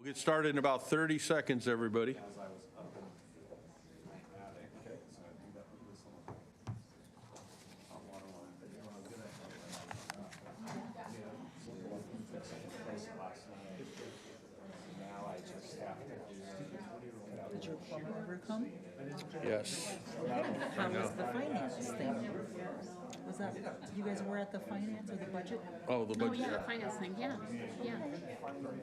We'll get started in about 30 seconds, everybody. Did your plumber ever come? Yes. How was the finance thing? Was that, you guys were at the finance or the budget? Oh, the Oh, budget. yeah, the finance thing, yeah.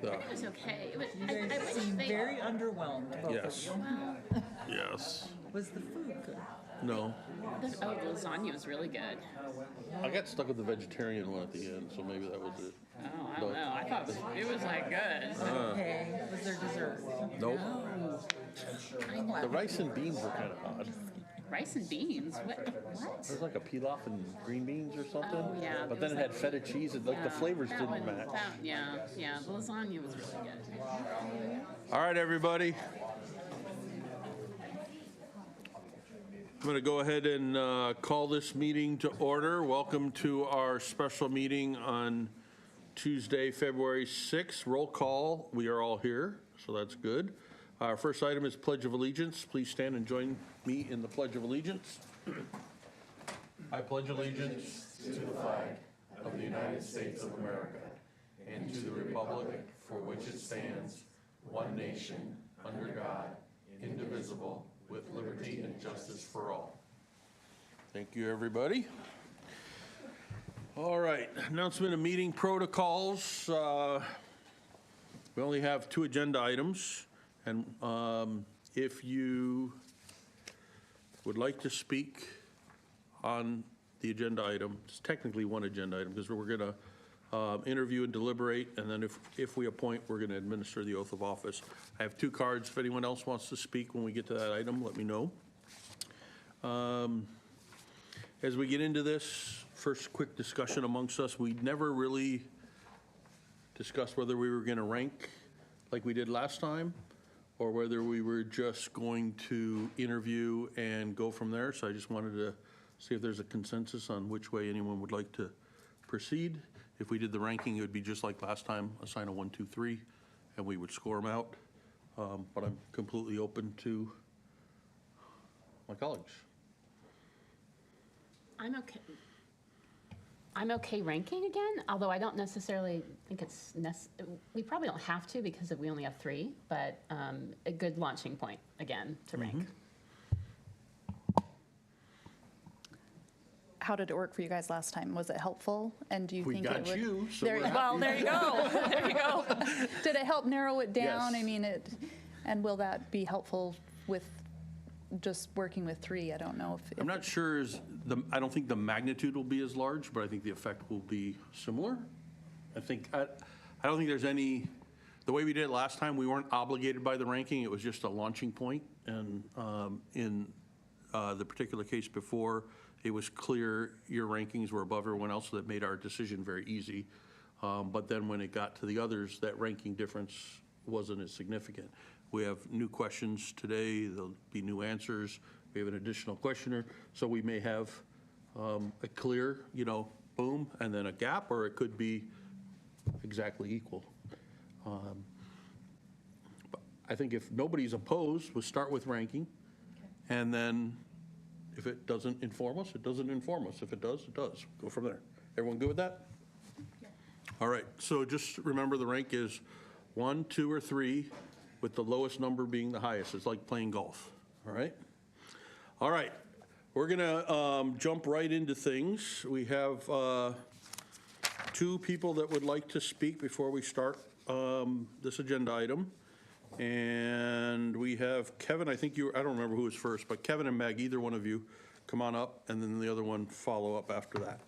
The- It was okay. It was, You I guys wish seem they, very underwhelmed, both Yes. of you. well, Yes. Was the food good? No. the lasagna was really good. I got stuck with the vegetarian one at the end, so maybe that was it. Oh, I don't know. I thought it was like good. Okay, was there dessert? Nope. I know. The rice and beans were kind of odd. Rice and beans. What? It was like a pilaf and green beans or something. Oh, yeah, But it then it was had feta cheese and like the flavors that didn't one- match. yeah. The lasagna was really good. All right, everybody. I'm going to go ahead and call this meeting to order. Welcome to our special meeting on Tuesday, February 6th. Roll call. We are all here, so that's good. Our first item is Pledge of Allegiance. Please stand and join me in the Pledge of Allegiance. I pledge allegiance to the flag of the United States of America and to the republic for which it stands, one nation, under God, indivisible, with liberty and justice for all. Thank you, everybody. All right, announcement of meeting protocols. We only have 2 agenda items, and if you would like to speak on the agenda item, it's technically 1 agenda item because we're going to interview and deliberate, and then if we appoint, we're going to administer the oath of office. I have 2 cards. If anyone else wants to speak when we get to that item, let me know. As we get into this, first quick discussion amongst us, we never really discussed whether we were going to rank like we did last time, or whether we were just going to interview and go from there. So I just wanted to see if there's a consensus on which way anyone would like to proceed. If we did the ranking, it would be just like last time, assign a 1, 2, 3, and we would score them out. But I'm completely open to my colleagues. I'm okay ranking again, although I don't necessarily think it's we probably don't have to because we only have 3, but a good launching point again to rank. How did it work for you guys last time? Was it helpful? And do you We think got it would? you, so there, we're well, there you go. There you go. Did it help narrow it down? Yes. I mean, and will that be helpful with just working with 3? I don't know if I'm not sure I don't think the magnitude will be as large, but I think the effect will be similar. I don't think there's any, the way we did it last time, we weren't obligated by the ranking. It was just a launching point. And in the particular case before, it was clear your rankings were above everyone else, so that made our decision very easy. But then when it got to the others, that ranking difference wasn't as significant. We have new questions today. There'll be new answers. We have an additional questioner. So we may have a clear, boom, and then a gap, or it could be exactly equal. But I think if nobody's opposed, we'll start with ranking. Okay. And then if it doesn't inform us, it doesn't inform us. If it does, it does. Go from there. Everyone good with that? Yeah. All right. So just remember the rank is 1, 2, or 3, with the lowest number being the highest. It's like playing golf. All right? All right. We're going to jump right into things. We have 2 people that would like to speak before we start this agenda item. And we have Kevin, I don't remember who was first, but Kevin and Meg, either one of you, come on up, and then the other one follow up after that.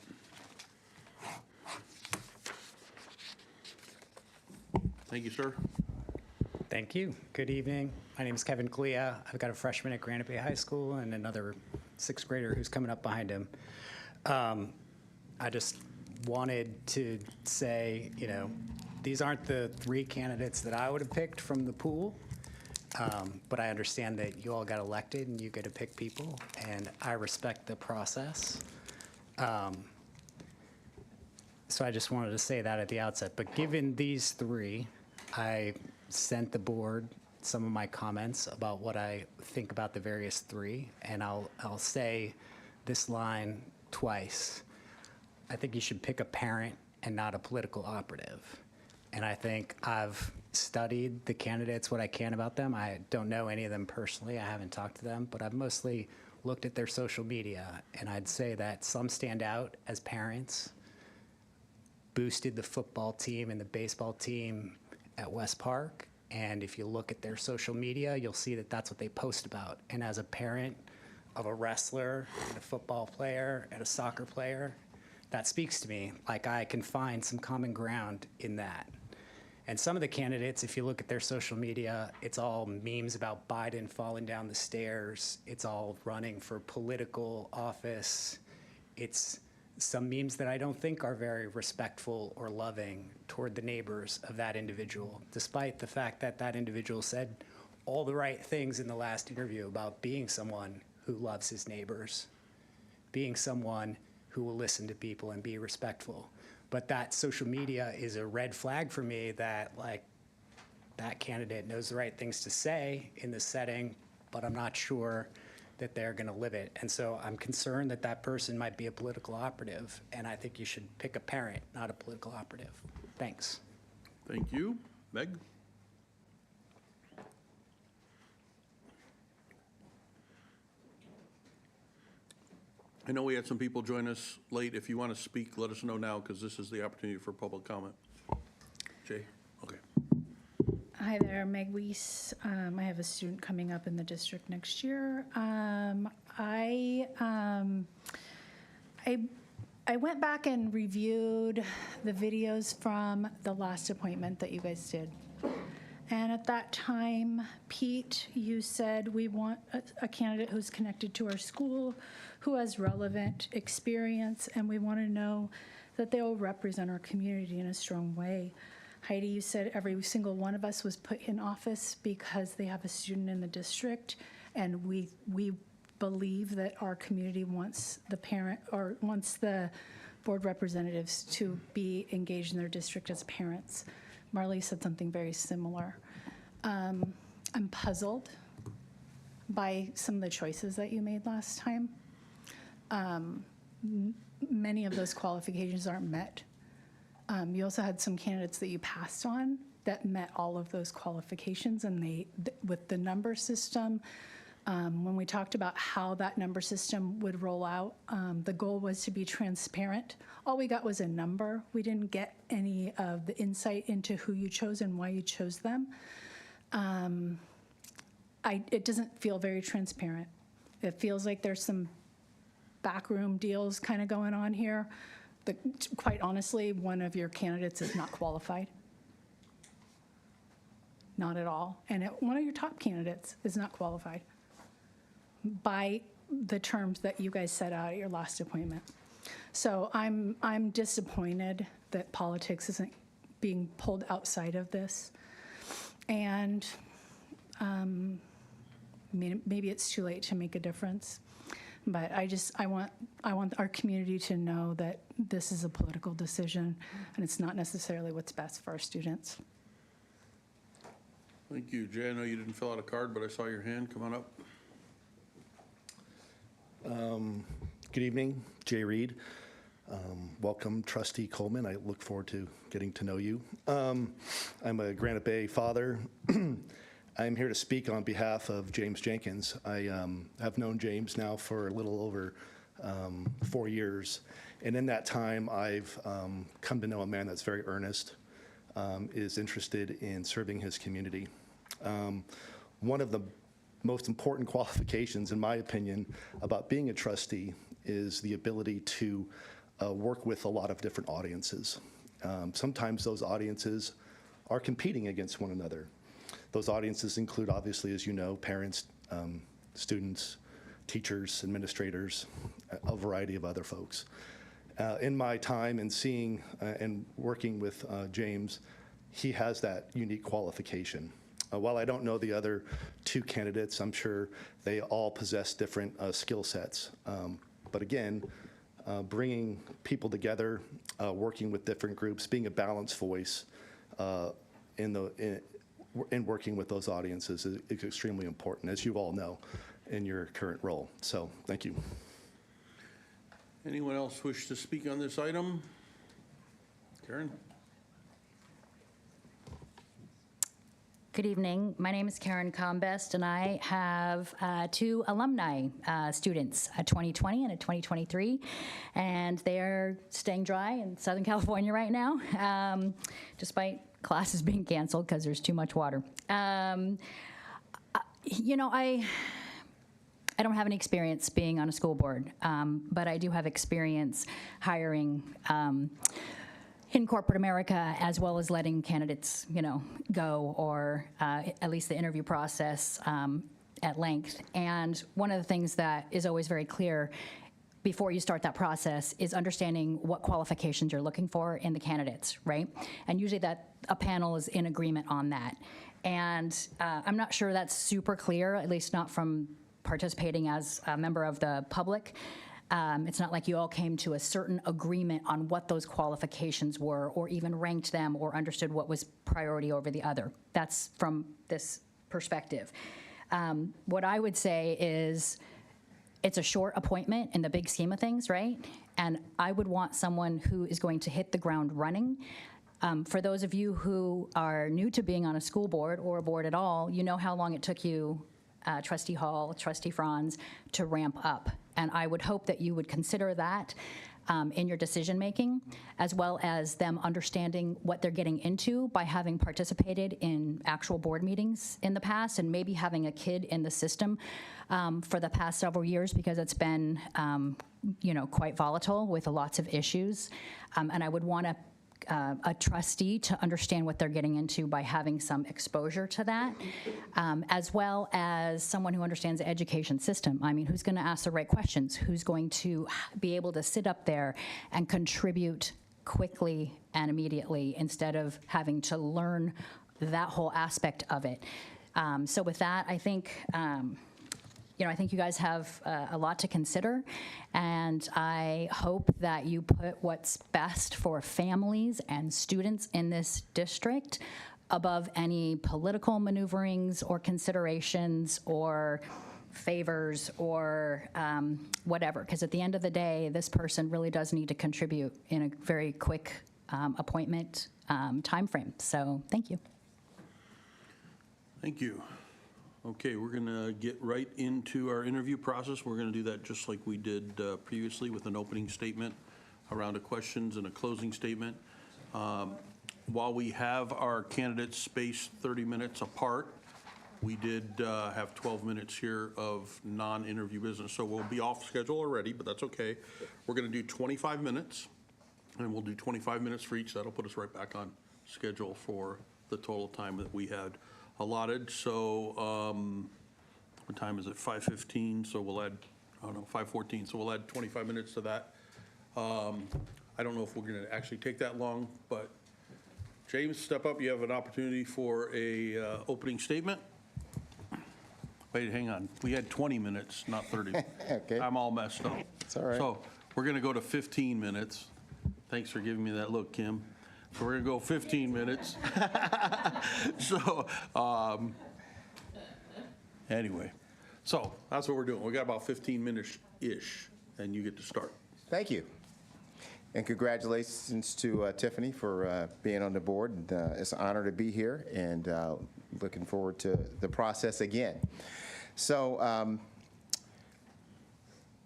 Thank you, sir. Thank you. Good evening. My name is Kevin Clea. I've got a freshman at Granite Bay High School and another 6th grader who's coming up behind him. I just wanted to say, these aren't the 3 candidates that I would have picked from the pool, but I understand that you all got elected and you get to pick people, and I respect the process. So I just wanted to say that at the outset. But given these 3, I sent the board some of my comments about what I think about the various three, and I'll say this line twice. I think you should pick a parent and not a political operative. And I think I've studied the candidates, what I can about them. I don't know any of them personally. I haven't talked to them, but I've mostly looked at their social media, and I'd say that some stand out as parents, boosted the football team and the baseball team at West Park. And if you look at their social media, you'll see that that's what they post about. And as a parent of a wrestler, and a football player, and a soccer player, that speaks to me. Like, I can find some common ground in that. And some of the candidates, if you look at their social media, it's all memes about Biden falling down the stairs. It's all running for political office. It's some memes that I don't think are very respectful or loving toward the neighbors of that individual, despite the fact that that individual said all the right things in the last interview about being someone who loves his neighbors, being someone who will listen to people and be respectful. But that social media is a red flag for me that, like, that candidate knows the right things to say in this setting, but I'm not sure that they're going to live it. And so I'm concerned that that person might be a political operative, and I think you should pick a parent, not a political operative. Thanks. Thank you. Meg? I know we had some people join us late. If you want to speak, let us know now, because this is the opportunity for public comment. Jay? Okay. Hi there, Meg Weiss. I have a student coming up in the district next year. I went back and reviewed the videos from the last appointment that you guys did. And at that time, Pete, you said we want a candidate who's connected to our school, who has relevant experience, and we want to know that they will represent our community in a strong way. Heidi, you said every single one of us was put in office because they have a student in the district, and we believe that our community wants the parent, or wants the board representatives to be engaged in their district as parents. Marley said something very similar. I'm puzzled by some of the choices that you made last time. Many of those qualifications aren't met. You also had some candidates that you passed on that met all of those qualifications, and with the number system, when we talked about how that number system would roll out, the goal was to be transparent. All we got was a number. We didn't get any of the insight into who you chose and why you chose them. It doesn't feel very transparent. It feels like there's some backroom deals kind of going on here. But quite honestly, one of your candidates is not qualified. Not at all. And one of your top candidates is not qualified by the terms that you guys set out at your last appointment. So I'm disappointed that politics isn't being pulled outside of this. And maybe it's too late to make a difference. But I want our community to know that this is a political decision, and it's not necessarily what's best for our students. Thank you. Jay, I know you didn't fill out a card, but I saw your hand. Come on up. Good evening, Jay Reed. Welcome, Trustee Coleman. I look forward to getting to know you. I'm a Granite Bay father. I'm here to speak on behalf of James Jenkins. I have known James now for a little over 4 years. And in that time, I've come to know a man that's very earnest, is interested in serving his community. One of the most important qualifications, in my opinion, about being a trustee is the ability to work with a lot of different audiences. Sometimes those audiences are competing against one another. Those audiences include, obviously, as you know, parents, students, teachers, administrators, a variety of other folks. In my time and seeing and working with James, he has that unique qualification. While I don't know the other two candidates, I'm sure they all possess different skill sets. But again, bringing people together, working with different groups, being a balanced voice and working with those audiences is extremely important, as you all know, in your current role. So thank you. Anyone else wish to speak on this item? Karen? Good evening. My name is Karen Combest, and I have two alumni students, a 2020 and a 2023, and they're staying dry in Southern California right now, despite classes being canceled because there's too much water. You know, I don't have any experience being on a school board, but I do have experience hiring in corporate America, as well as letting candidates, you know, go, or at least the interview process at length. And one of the things that is always very clear before you start that process is understanding what qualifications you're looking for in the candidates, right? And usually that a panel is in agreement on that. And I'm not sure that's super clear, at least not from participating as a member of the public. It's not like you all came to a certain agreement on what those qualifications were, or even ranked them, or understood what was priority over the other. That's from this perspective. What I would say is it's a short appointment in the big scheme of things, right? And I would want someone who is going to hit the ground running. For those of you who are new to being on a school board or a board at all, you know how long it took you, Trustee Hall, Trustee Franz, to ramp up. And I would hope that you would consider that in your decision making, as well as them understanding what they're getting into by having participated in actual board meetings in the past, and maybe having a kid in the system for the past several years, because it's been you know, quite volatile with lots of issues. And I would want a trustee to understand what they're getting into by having some exposure to that, as well as someone who understands the education system. I mean, who's going to ask the right questions? Who's going to be able to sit up there and contribute quickly and immediately, instead of having to learn that whole aspect of it. So with that, I think you know, I think you guys have a lot to consider, and I hope that you put what's best for families and students in this district above any political maneuverings or considerations or favors or whatever, because at the end of the day, this person really does need to contribute in a very quick appointment time frame. So thank you. Thank you. Okay, we're going to get right into our interview process. We're going to do that just like we did previously, with an opening statement, a round of questions, and a closing statement. While we have our candidates spaced 30 minutes apart, we did have 12 minutes here of non-interview business, so we'll be off schedule already, but that's okay. We're going to do 25 minutes, and we'll do 25 minutes for each. That'll put us right back on schedule for the total time that we had allotted. So what time is it? 5:15, so we'll add, I don't know, 5:14, so we'll add 25 minutes to that. I don't know if we're going to actually take that long, but James, step up. You have an opportunity for a opening statement. Wait, hang on. We had 20 minutes, not 30. Okay. I'm all messed up. It's all right. So we're going to go to 15 minutes. Thanks for giving me that look, Kim. So we're going to go 15 minutes. So anyway, so that's what we're doing. We got about 15 minutes-ish, and you get to start. Thank you. And congratulations to Tiffany for being on the board. It's an honor to be here, and looking forward to the process again. So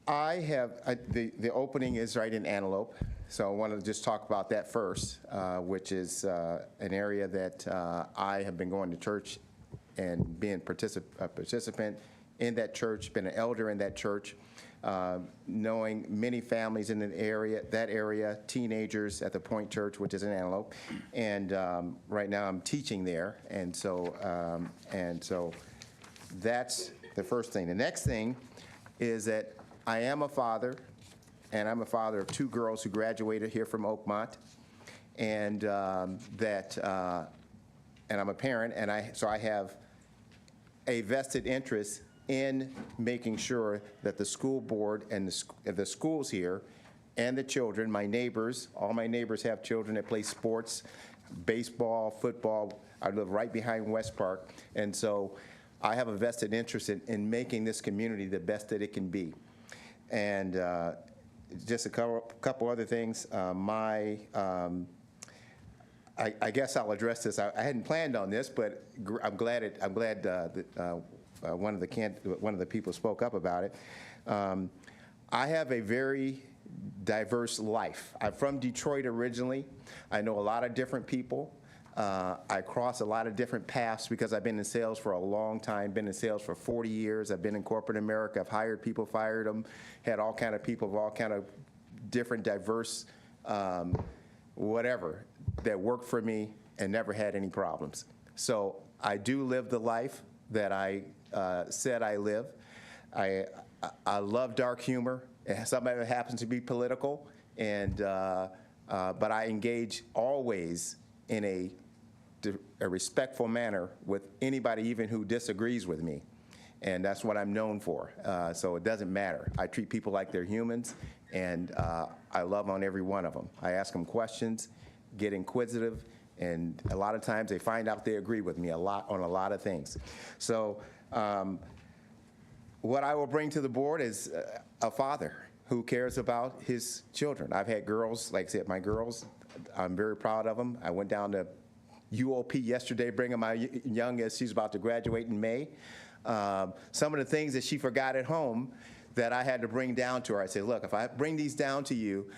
the opening is right in Antelope. So I want to just talk about that first, which is an area that I have been going to church and being a participant in that church, been an elder in that church, knowing many families in that area, teenagers at the Point Church, which is in Antelope, and right now I'm teaching there, and so that's the first thing. The next thing is that I am a father, and I'm a father of two girls who graduated here from Oakmont, and and I'm a parent, and so I have a vested interest in making sure that the school board and the schools here and the children, my neighbors, all my neighbors have children that play sports, baseball, football. I live right behind West Park, and so I have a vested interest in making this community the best that it can be. And just a couple other things. I guess I'll address this. I hadn't planned on this, but I'm glad that one of the people spoke up about it. I have a very diverse life. I'm from Detroit originally. I know a lot of different people. I cross a lot of different paths because I've been in sales for a long time, been in sales for 40 years. I've been in corporate America. I've hired people, fired them, had all kind of people of all kind of different diverse whatever that worked for me and never had any problems. So I do live the life that I said I live. I love dark humor. Some of it happens to be political, and but I engage always in a respectful manner with anybody, even who disagrees with me, and that's what I'm known for. So it doesn't matter. I treat people like they're humans, and I love on every one of them. I ask them questions, get inquisitive, and a lot of times they find out they agree with me a lot on a lot of things. So what I will bring to the board is a father who cares about his children. I've had girls, like I said, my girls, I'm very proud of them. I went down to UOP yesterday, bringing my youngest, she's about to graduate in May. Some of the things that she forgot at home that I had to bring down to her, I said, look, if I bring these down to you,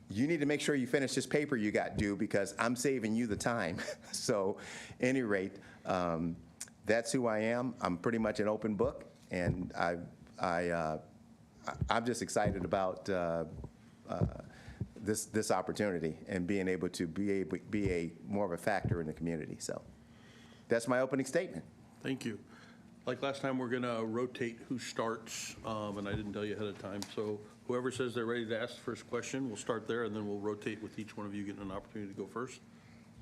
you need to make sure you finish this paper you got due because I'm saving you the time. So, at any rate, that's who I am. I'm pretty much an open book, and I'm just excited about this opportunity and being able to be more of a factor in the community. So, that's my opening statement. Thank you. Like last time, we're going to rotate who starts, and I didn't tell you ahead of time. So whoever says they're ready to ask the first question, we'll start there, and then we'll rotate with each one of you getting an opportunity to go first.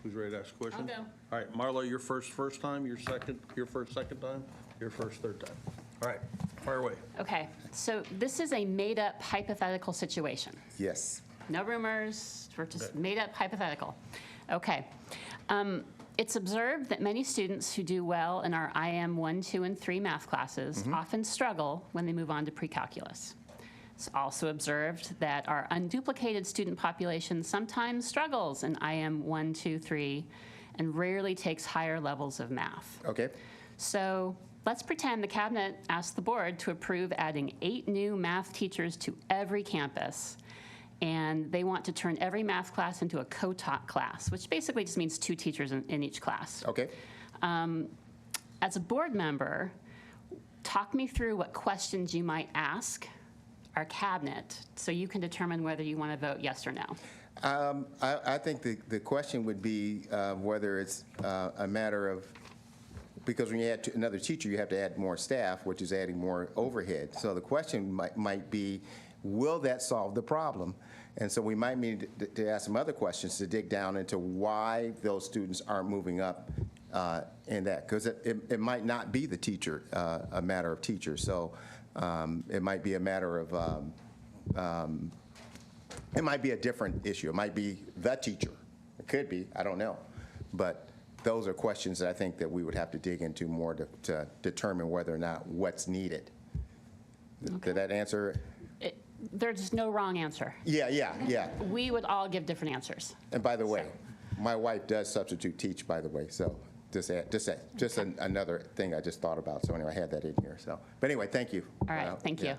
Who's ready to ask a question? I'll go. All right, Marla, your first time, your first second time, your first third time. All right, fire away. Okay, so this is a made-up hypothetical situation. Yes. No rumors, we're just made-up hypothetical. Okay. It's observed that many students who do well in our IM 1, 2, and 3 math classes often struggle when they move on to pre-calculus. It's also observed that our unduplicated student population sometimes struggles in IM 1, 2, 3, and rarely takes higher levels of math. Okay. So let's pretend the cabinet asked the board to approve adding 8 new math teachers to every campus, and they want to turn every math class into a co-taught class, which basically just means 2 teachers in each class. Okay. As a board member, talk me through what questions you might ask our cabinet so you can determine whether you want to vote yes or no. I think the question would be whether it's a matter of, because when you add another teacher, you have to add more staff, which is adding more overhead. So the question might be, will that solve the problem? And so we might need to ask some other questions to dig down into why those students aren't moving up in that, because it might not be the teacher, a matter of teachers. So it might be a matter of, it might be a different issue. It might be the teacher. It could be, I don't know. But those are questions that I think that we would have to dig into more to determine whether or not what's needed. Okay. Did that answer? There's no wrong answer. Yeah. We would all give different answers. And by the way, my wife does substitute teach, by the way, so just another thing I just thought about. So anyway, I had that in here. So, but anyway, thank you. All right, thank you.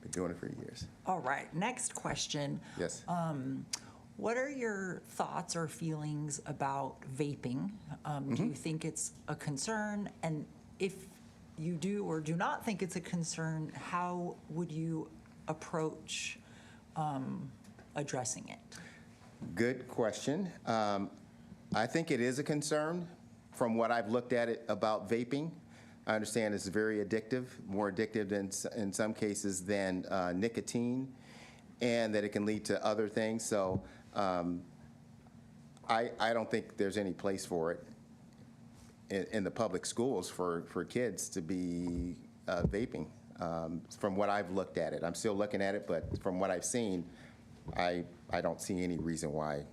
Been doing it for years. All right, next question. Yes. What are your thoughts or feelings about vaping? Do you think it's a concern? And if you do or do not think it's a concern, how would you approach addressing it? Good question. I think it is a concern from what I've looked at it about vaping. I understand it's very addictive, more addictive than, in some cases than nicotine, and that it can lead to other things. So I don't think there's any place for it in the public schools for kids to be vaping. From what I've looked at it, I'm still looking at it, but from what I've seen, I don't see any reason why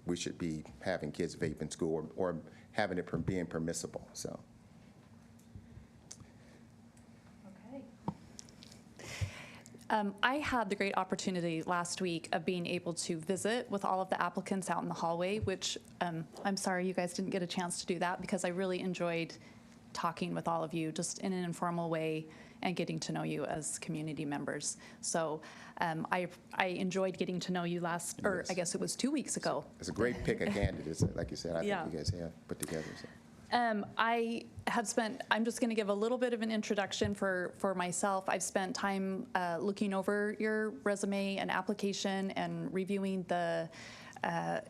we should be having kids vape in school or having it being permissible, so. I had the great opportunity last week of being able to visit with all of the applicants out in the hallway, which I'm sorry you guys didn't get a chance to do that because I really enjoyed talking with all of you just in an informal way and getting to know you as community members. So I enjoyed getting to know you or I guess it was 2 weeks ago. It's a great pick of candidates, like you said, I Yeah. think you guys have put together. So. I'm just going to give a little bit of an introduction for myself. I've spent time looking over your resume and application and reviewing the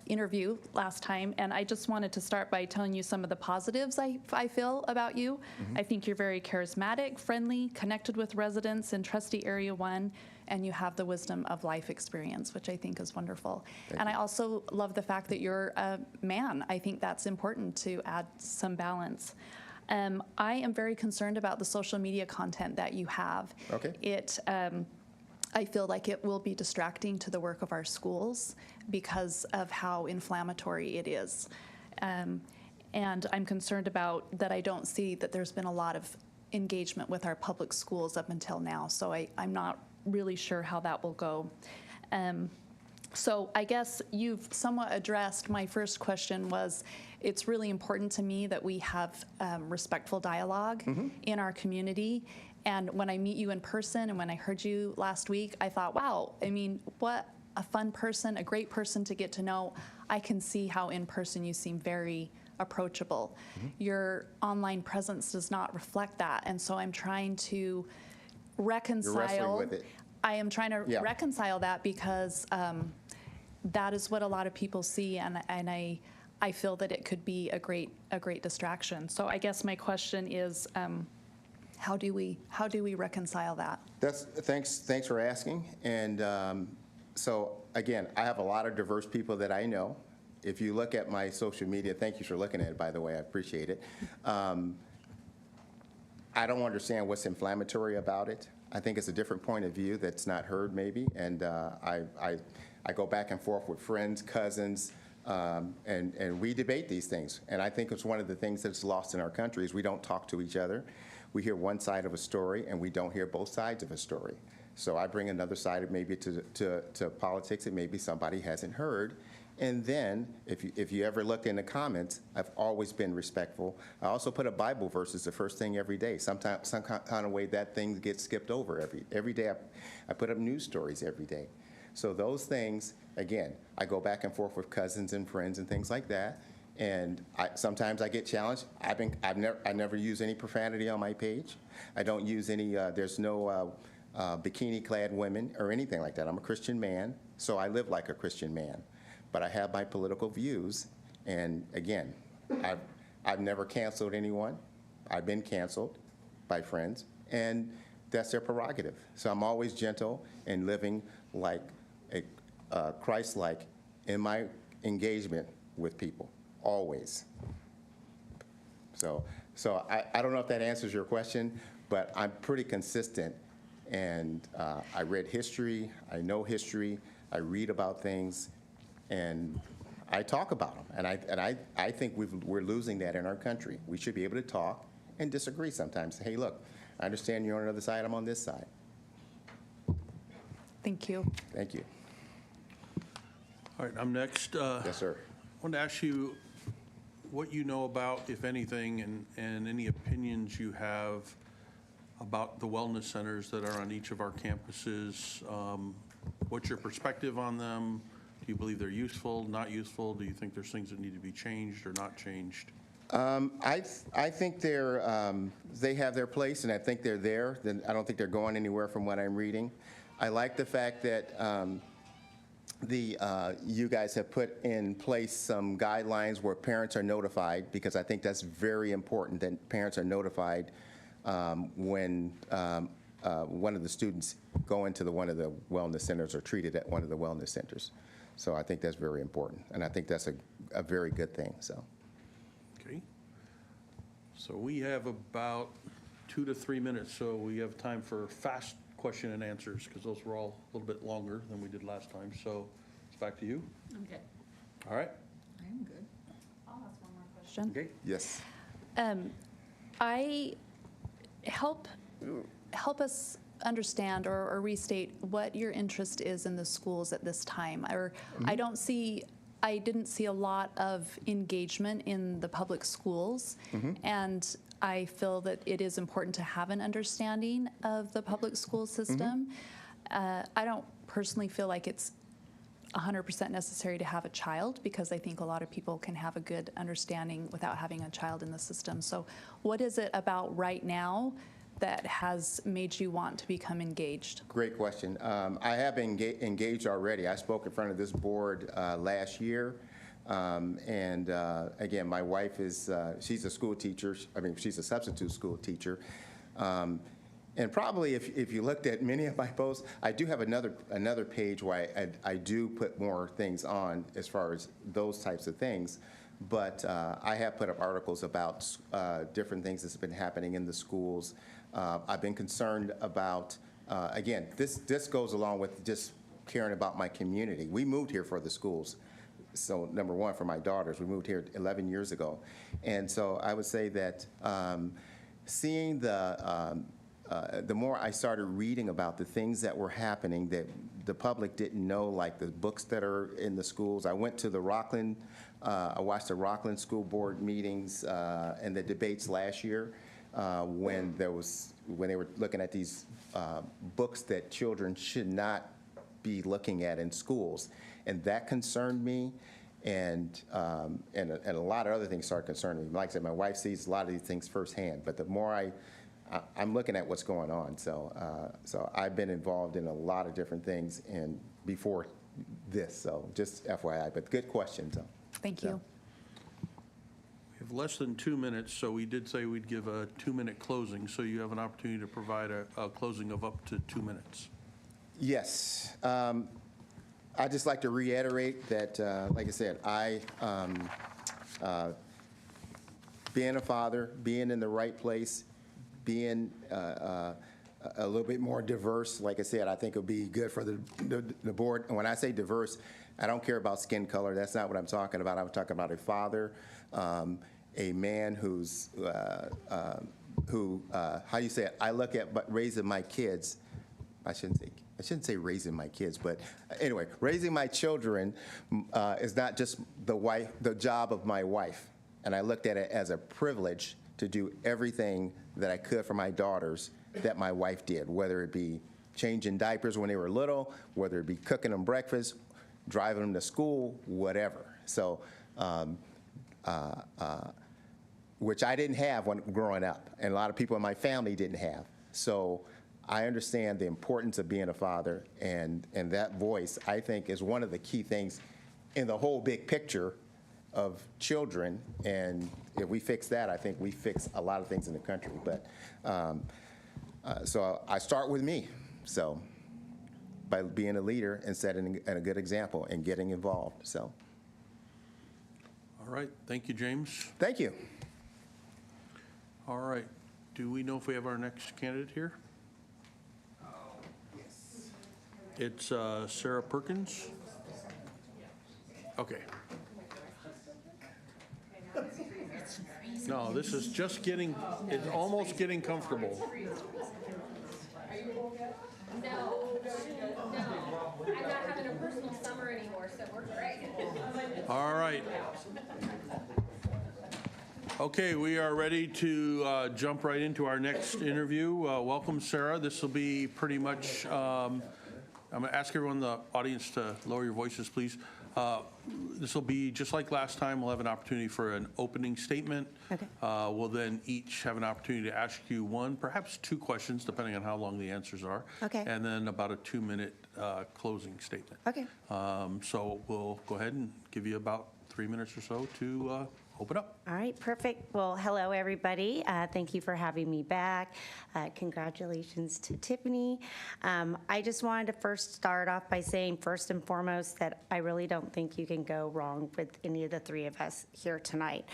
interview last time. And I just wanted to start by telling you some of the positives I feel about you. I think you're very charismatic, friendly, connected with residents in Trustee Area 1, and you have the wisdom of life experience, which I think is wonderful. And I also love the fact that you're a man. I think that's important to add some balance. I am very concerned about the social media content that you have. Okay. I feel like it will be distracting to the work of our schools because of how inflammatory it is. And I'm concerned about that I don't see that there's been a lot of engagement with our public schools up until now. So I'm not really sure how that will go. So I guess you've somewhat addressed my first question was, it's really important to me that we have respectful dialogue in our community. And when I meet you in person and when I heard you last week, I thought, wow, I mean, what a fun person, a great person to get to know. I can see how in person you seem very approachable. Your online presence does not reflect that. And so I'm trying to reconcile. You're wrestling with it. I am trying to reconcile that because that is what a lot of people see, and I feel that it could be a great distraction. So I guess my question is, how do we reconcile that? Thanks for asking. And so again, I have a lot of diverse people that I know. If you look at my social media, thank you for looking at it, by the way, I appreciate it. I don't understand what's inflammatory about it. I think it's a different point of view that's not heard maybe, and I go back and forth with friends, cousins, and we debate these things. And I think it's one of the things that's lost in our country is we don't talk to each other. We hear one side of a story, and we don't hear both sides of a story. So I bring another side of maybe to politics that maybe somebody hasn't heard. And then, if you ever look in the comments, I've always been respectful. I also put a Bible verse as the first thing every day. Sometimes, some kind of way that thing gets skipped over every day. I put up news stories every day. So those things, again, I go back and forth with cousins and friends and things like that. And sometimes I get challenged. I never use any profanity on my page. I don't use any. There's no bikini-clad women or anything like that. I'm a Christian man, so I live like a Christian man. But I have my political views, and again, I've never canceled anyone. I've been canceled by friends, and that's their prerogative. So I'm always gentle and living like a Christ-like in my engagement with people, always. So I don't know if that answers your question, but I'm pretty consistent, and I read history, I know history, I read about things, and I talk about them, and I think we're losing that in our country. We should be able to talk and disagree sometimes. Hey, look, I understand you're on the other side, I'm on this side. Thank you. Thank you. All right, I'm next. Yes, sir. I wanted to ask you what you know about, if anything, and any opinions you have about the wellness centers that are on each of our campuses. What's your perspective on them? Do you believe they're useful, not useful? Do you think there's things that need to be changed or not changed? I think they have their place, and I think they're there. I don't think they're going anywhere from what I'm reading. I like the fact that you guys have put in place some guidelines where parents are notified, because I think that's very important that parents are notified when one of the students go into one of the wellness centers or treated at one of the wellness centers. So I think that's very important, and I think that's a very good thing. So. Okay. So we have about 2 to 3 minutes, so we have time for fast question and answers, because those were all a little bit longer than we did last time. So it's back to you. I'm good. All right? I'm good. I'll ask one more question. Okay. Yes. I help us understand or restate what your interest is in the schools at this time. Or I didn't see a lot of engagement in the public schools, and I feel that it is important to have an understanding of the public school system. I don't personally feel like it's 100% necessary to have a child, because I think a lot of people can have a good understanding without having a child in the system. So what is it about right now that has made you want to become engaged? Great question. I have been engaged already. I spoke in front of this board last year. Again, my wife is, she's a school teacher. I mean, she's a substitute school teacher. And probably if you looked at many of my posts, I do have another page where I do put more things on as far as those types of things. But I have put up articles about different things that's been happening in the schools. I've been concerned about, again, this goes along with just caring about my community. We moved here for the schools. So number one, for my daughters, we moved here 11 years ago. And so I would say that seeing the more I started reading about the things that were happening that the public didn't know, like the books that are in the schools. I went to the Rockland, I watched the Rockland School Board meetings and the debates last year when they were looking at these books that children should not be looking at in schools. And that concerned me. And a lot of other things started concerning me. Like I said, my wife sees a lot of these things firsthand, but the more I'm looking at what's going on. So I've been involved in a lot of different things before this. So just FYI, but good question. So Thank you. We have less than 2 minutes, so we did say we'd give a 2-minute closing. So you have an opportunity to provide a closing of up to 2 minutes. Yes. I'd just like to reiterate that, like I said, being a father, being in the right place, being a little bit more diverse, like I said, I think it would be good for the board. And when I say diverse, I don't care about skin color. That's not what I'm talking about. I'm talking about a father, a man who, how do you say it? I look at raising my kids. I shouldn't say raising my kids, but anyway, raising my children is not just the job of my wife. And I looked at it as a privilege to do everything that I could for my daughters that my wife did, whether it be changing diapers when they were little, whether it be cooking them breakfast, driving them to school, whatever. So, which I didn't have when growing up, and a lot of people in my family didn't have. So I understand the importance of being a father, and that voice, I think, is one of the key things in the whole big picture of children. And if we fix that, I think we fix a lot of things in the country. But so I start with me. So by being a leader and setting a good example and getting involved. So. All right. Thank you, James. Thank you. All right. Do we know if we have our next candidate here? Yes. It's Sarah Perkins. Okay. No, this is just getting, it's almost getting comfortable. No, I'm not having a personal summer anymore, so we're great. All right. Okay, we are ready to jump right into our next interview. Welcome, Sarah. This will be pretty much, I'm going to ask everyone in the audience to lower your voices, please. This will be just like last time. We'll have an opportunity for an opening statement. Okay. We'll then each have an opportunity to ask you one, perhaps two questions, depending on how long the answers are. Okay. And then about a 2-minute closing statement. Okay. So we'll go ahead and give you about 3 minutes or so to open up. All right, perfect. Well, hello, everybody. Thank you for having me back. Congratulations to Tiffany. I just wanted to first start off by saying, first and foremost, that I really don't think you can go wrong with any of the three of us here tonight.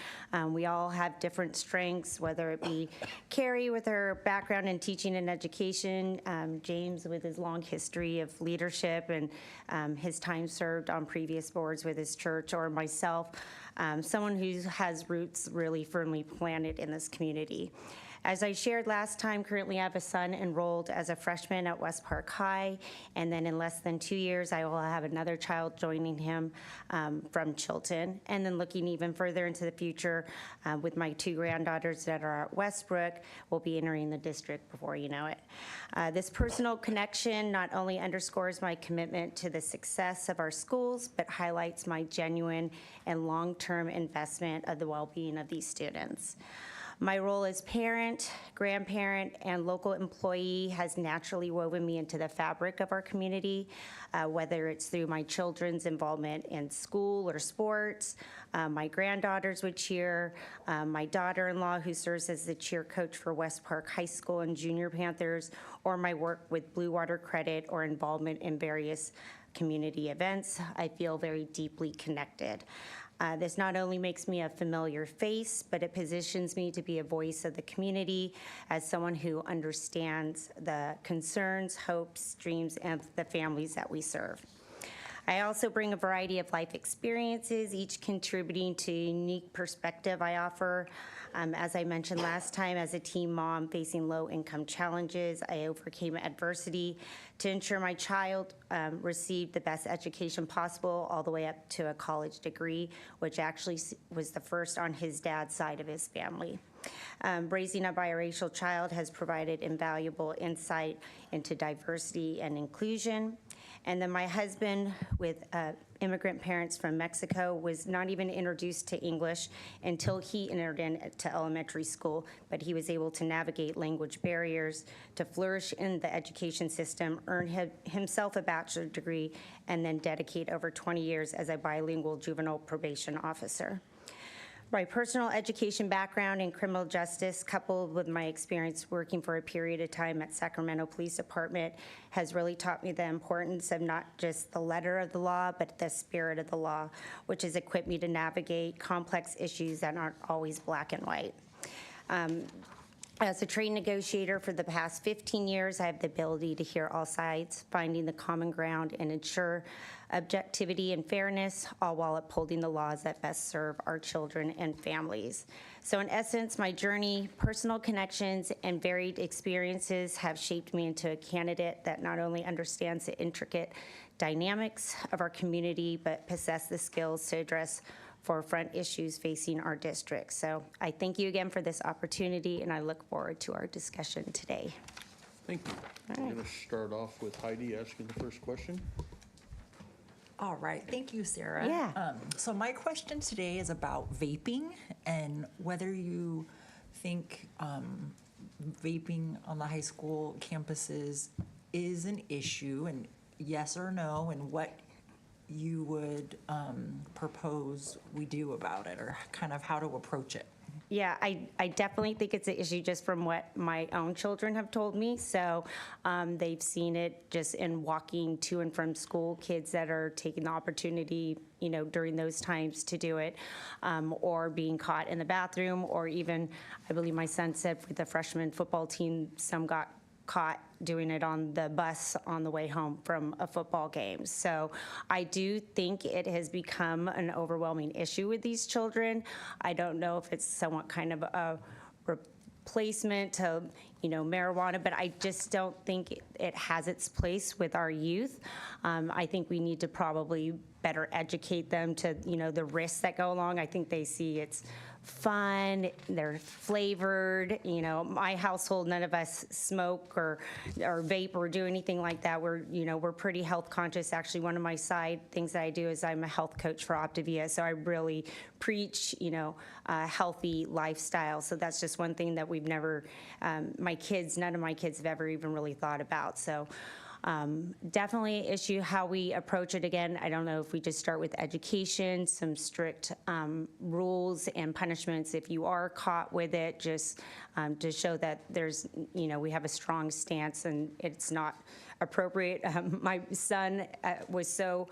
We all have different strengths, whether it be Carrie with her background in teaching and education, James with his long history of leadership and his time served on previous boards with his church, or myself, someone who has roots really firmly planted in this community. As I shared last time, currently I have a son enrolled as a freshman at West Park High, and then in less than 2 years, I will have another child joining him from Chilton. And then looking even further into the future with my 2 granddaughters that are at Westbrook, will be entering the district before you know it. This personal connection not only underscores my commitment to the success of our schools, but highlights my genuine and long-term investment of the well-being of these students. My role as parent, grandparent, and local employee has naturally woven me into the fabric of our community, whether it's through my children's involvement in school or sports, my granddaughters would cheer, my daughter-in-law who serves as the cheer coach for West Park High School and Junior Panthers, or my work with Blue Water Credit or involvement in various community events. I feel very deeply connected. This not only makes me a familiar face, but it positions me to be a voice of the community as someone who understands the concerns, hopes, dreams, and the families that we serve. I also bring a variety of life experiences, each contributing to a unique perspective I offer. As I mentioned last time, as a teen mom facing low-income challenges, I overcame adversity to ensure my child received the best education possible, all the way up to a college degree, which actually was the first on his dad's side of his family. Raising a biracial child has provided invaluable insight into diversity and inclusion. And then my husband, with immigrant parents from Mexico, was not even introduced to English until he entered into elementary school, but he was able to navigate language barriers, to flourish in the education system, earn himself a bachelor's degree, and then dedicate over 20 years as a bilingual juvenile probation officer. My personal education background in criminal justice, coupled with my experience working for a period of time at Sacramento Police Department, has really taught me the importance of not just the letter of the law, but the spirit of the law, which has equipped me to navigate complex issues that aren't always black and white. As a trade negotiator for the past 15 years, I have the ability to hear all sides, finding the common ground, and ensure objectivity and fairness, all while upholding the laws that best serve our children and families. So in essence, my journey, personal connections, and varied experiences have shaped me into a candidate that not only understands the intricate dynamics of our community, but possesses the skills to address forefront issues facing our district. So I thank you again for this opportunity, and I look forward to our discussion today. Thank you. We're going to start off with Heidi asking the first question. All right, thank you, Sarah. Yeah. So my question today is about vaping and whether you think vaping on the high school campuses is an issue, and yes or no, and what you would propose we do about it, or kind of how to approach it. Yeah, I definitely think it's an issue just from what my own children have told me. So they've seen it just in walking to and from school, kids that are taking the opportunity, you know, during those times to do it, or being caught in the bathroom, or even, I believe my son said with the freshman football team, some got caught doing it on the bus on the way home from a football game. So I do think it has become an overwhelming issue with these children. I don't know if it's somewhat kind of a replacement to, you know, marijuana, but I just don't think it has its place with our youth. I think we need to probably better educate them to, you know, the risks that go along. I think they see it's fun, they're flavored. You know, my household, none of us smoke or vape or do anything like that. We're pretty health conscious. Actually, one of my side things that I do is I'm a health coach for Optavia, so I really preach, you know, a healthy lifestyle. So that's just one thing that we've never, none of my kids have ever even really thought about. So Definitely an issue how we approach it. Again, I don't know if we just start with education, some strict rules and punishments if you are caught with it, just to show that there's, we have a strong stance and it's not appropriate. My son was so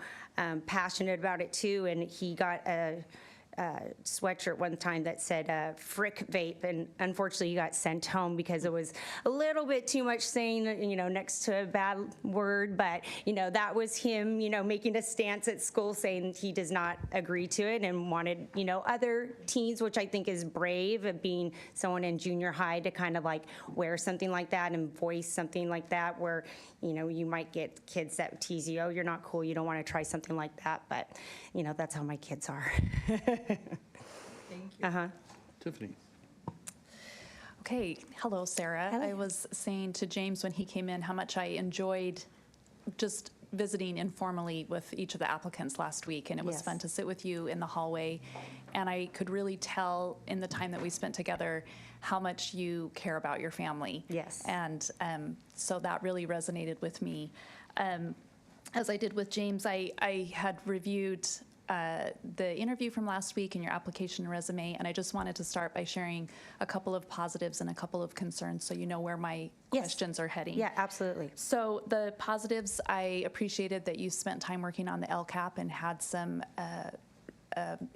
passionate about it too, and he got a sweatshirt one time that said frick vape, and unfortunately he got sent home because it was a little bit too much saying, next to a bad word, but that was him, making a stance at school saying he does not agree to it and wanted, other teens, which I think is brave, of being someone in junior high to kind of like wear something like that and voice something like that, where you might get kids that tease you, oh, you're not cool, you don't want to try something like that, but that's how my kids are. Thank you. Tiffany. Okay, hello, Sarah. Hello. I was saying to James when he came in how much I enjoyed just visiting informally with each of the applicants last week, and it was Yes. fun to sit with you in the hallway, and I could really tell in the time that we spent together how much you care about your family. Yes. And so that really resonated with me. As I did with James, I had reviewed the interview from last week and your application resume, and I just wanted to start by sharing a couple of positives and a couple of concerns so you know where my Yes. questions are heading. Yeah, absolutely. So the positives, I appreciated that you spent time working on the LCAP and had some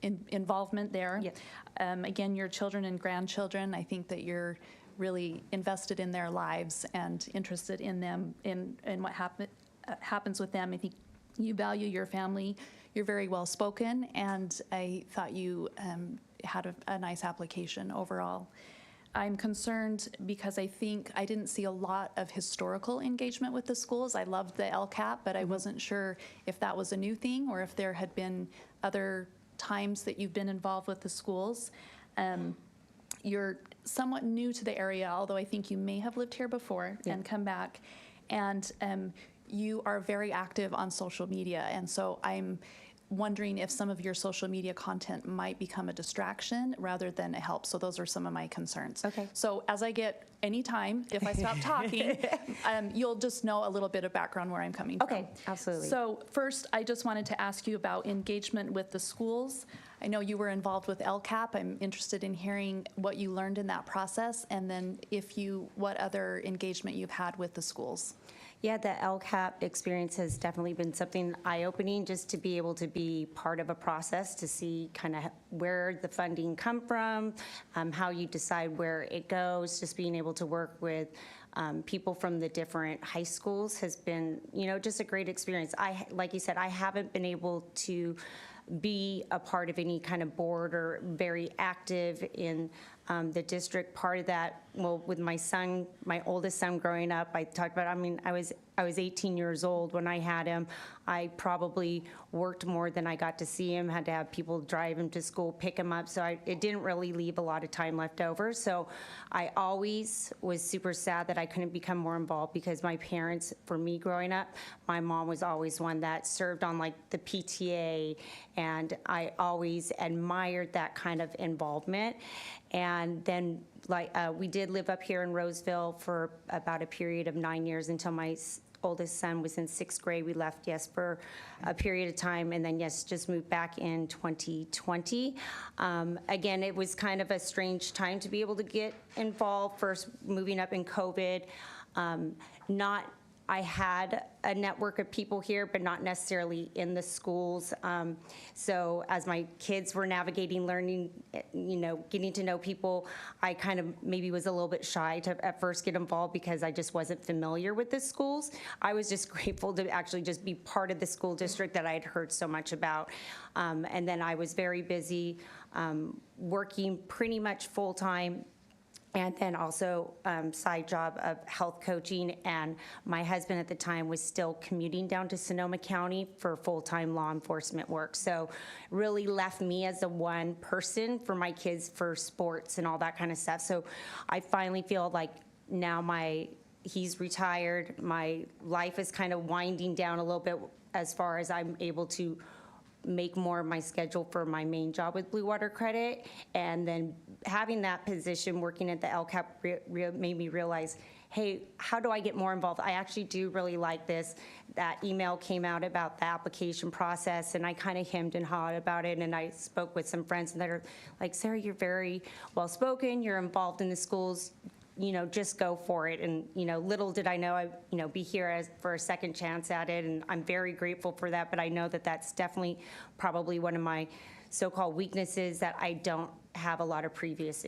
involvement there. Yes. Again, your children and grandchildren, I think that you're really invested in their lives and interested in them, in what happens with them. I think you value your family. You're very well-spoken, and I thought you had a nice application overall. I'm concerned because I think I didn't see a lot of historical engagement with the schools. I loved the LCAP, but I wasn't sure if that was a new thing or if there had been other times that you've been involved with the schools. You're somewhat new to the area, although I think you may have lived here before and come back. And you are very active on social media, and so I'm wondering if some of your social media content might become a distraction rather than a help. So those are some of my concerns. Okay. So as I get any time, if I stop talking, you'll just know a little bit of background where I'm coming from. Okay, absolutely. So first, I just wanted to ask you about engagement with the schools. I know you were involved with LCAP. I'm interested in hearing what you learned in that process, and then what other engagement you've had with the schools. Yeah, the LCAP experience has definitely been something eye-opening, just to be able to be part of a process, to see kind of where the funding come from, how you decide where it goes, just being able to work with people from the different high schools has been, just a great experience. Like you said, I haven't been able to be a part of any kind of board or very active in the district. Part of that, well, with my son, my oldest son growing up, I talked about, I was 18 years old when I had him. I probably worked more than I got to see him, had to have people drive him to school, pick him up, so it didn't really leave a lot of time left over. So I always was super sad that I couldn't become more involved, because my parents, for me growing up, my mom was always one that served on like the PTA, and I always admired that kind of involvement. And then we did live up here in Roseville for about a period of 9 years until my oldest son was in 6th grade. We left, for a period of time, and then, just moved back in 2020. Again, it was kind of a strange time to be able to get involved, first moving up in COVID. I had a network of people here, but not necessarily in the schools. So as my kids were navigating, learning, getting to know people, I kind of maybe was a little bit shy to at first get involved, because I just wasn't familiar with the schools. I was just grateful to actually just be part of the school district that I had heard so much about. And then I was very busy working pretty much full-time, and then also side job of health coaching, and my husband at the time was still commuting down to Sonoma County for full-time law enforcement work. So really left me as the one person for my kids for sports and all that kind of stuff. So I finally feel like now he's retired, my life is kind of winding down a little bit as far as I'm able to make more of my schedule for my main job with Blue Water Credit. And then having that position, working at the LCAP, made me realize, hey, how do I get more involved? I actually do really like this. That email came out about the application process, and I kind of hemmed and hawed about it, and I spoke with some friends that are like, Sarah, you're very well-spoken, you're involved in the schools, just go for it. And, little did I know I'd, be here for a second chance at it, and I'm very grateful for that, but I know that that's definitely probably one of my so-called weaknesses, that I don't have a lot of previous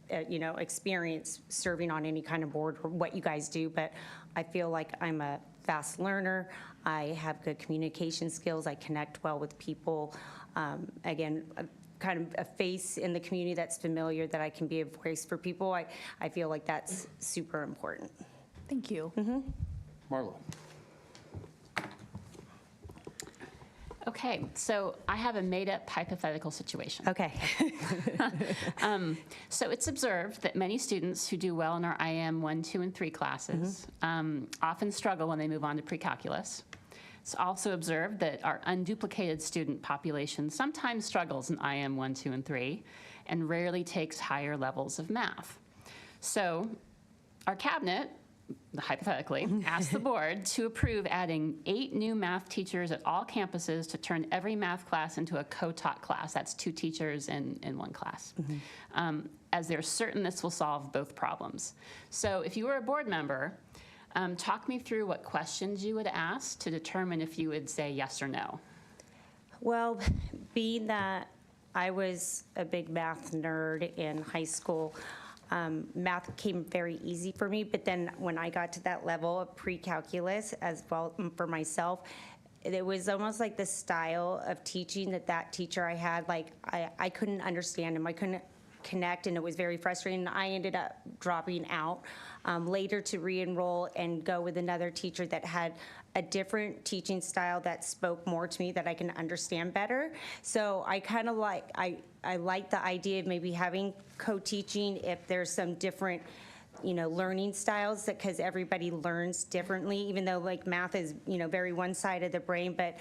experience serving on any kind of board or what you guys do, but I feel like I'm a fast learner. I have good communication skills. I connect well with people. Again, kind of a face in the community that's familiar, that I can be a voice for people. I feel like that's super important. Thank you. Marla? Okay, so I have a made-up hypothetical situation. Okay. So it's observed that many students who do well in our IM 1, 2, and 3 classes often struggle when they move on to pre-calculus. It's also observed that our unduplicated student population sometimes struggles in IM 1, 2, and 3, and rarely takes higher levels of math. So our cabinet, hypothetically, asked the board to approve adding 8 new math teachers at all campuses to turn every math class into a co-taught class. That's 2 teachers in 1 class. As they're certain this will solve both problems. So if you were a board member, talk me through what questions you would ask to determine if you would say yes or no. Well, being that I was a big math nerd in high school, math came very easy for me, but then when I got to that level of pre-calculus as well for myself, it was almost like the style of teaching that teacher I had, like I couldn't understand him. I couldn't connect, and it was very frustrating. I ended up dropping out later to re-enroll and go with another teacher that had a different teaching style that spoke more to me, that I can understand better. So I kind of I like the idea of maybe having co-teaching if there's some different learning styles, because everybody learns differently, even though like math is, very one side of the brain, but,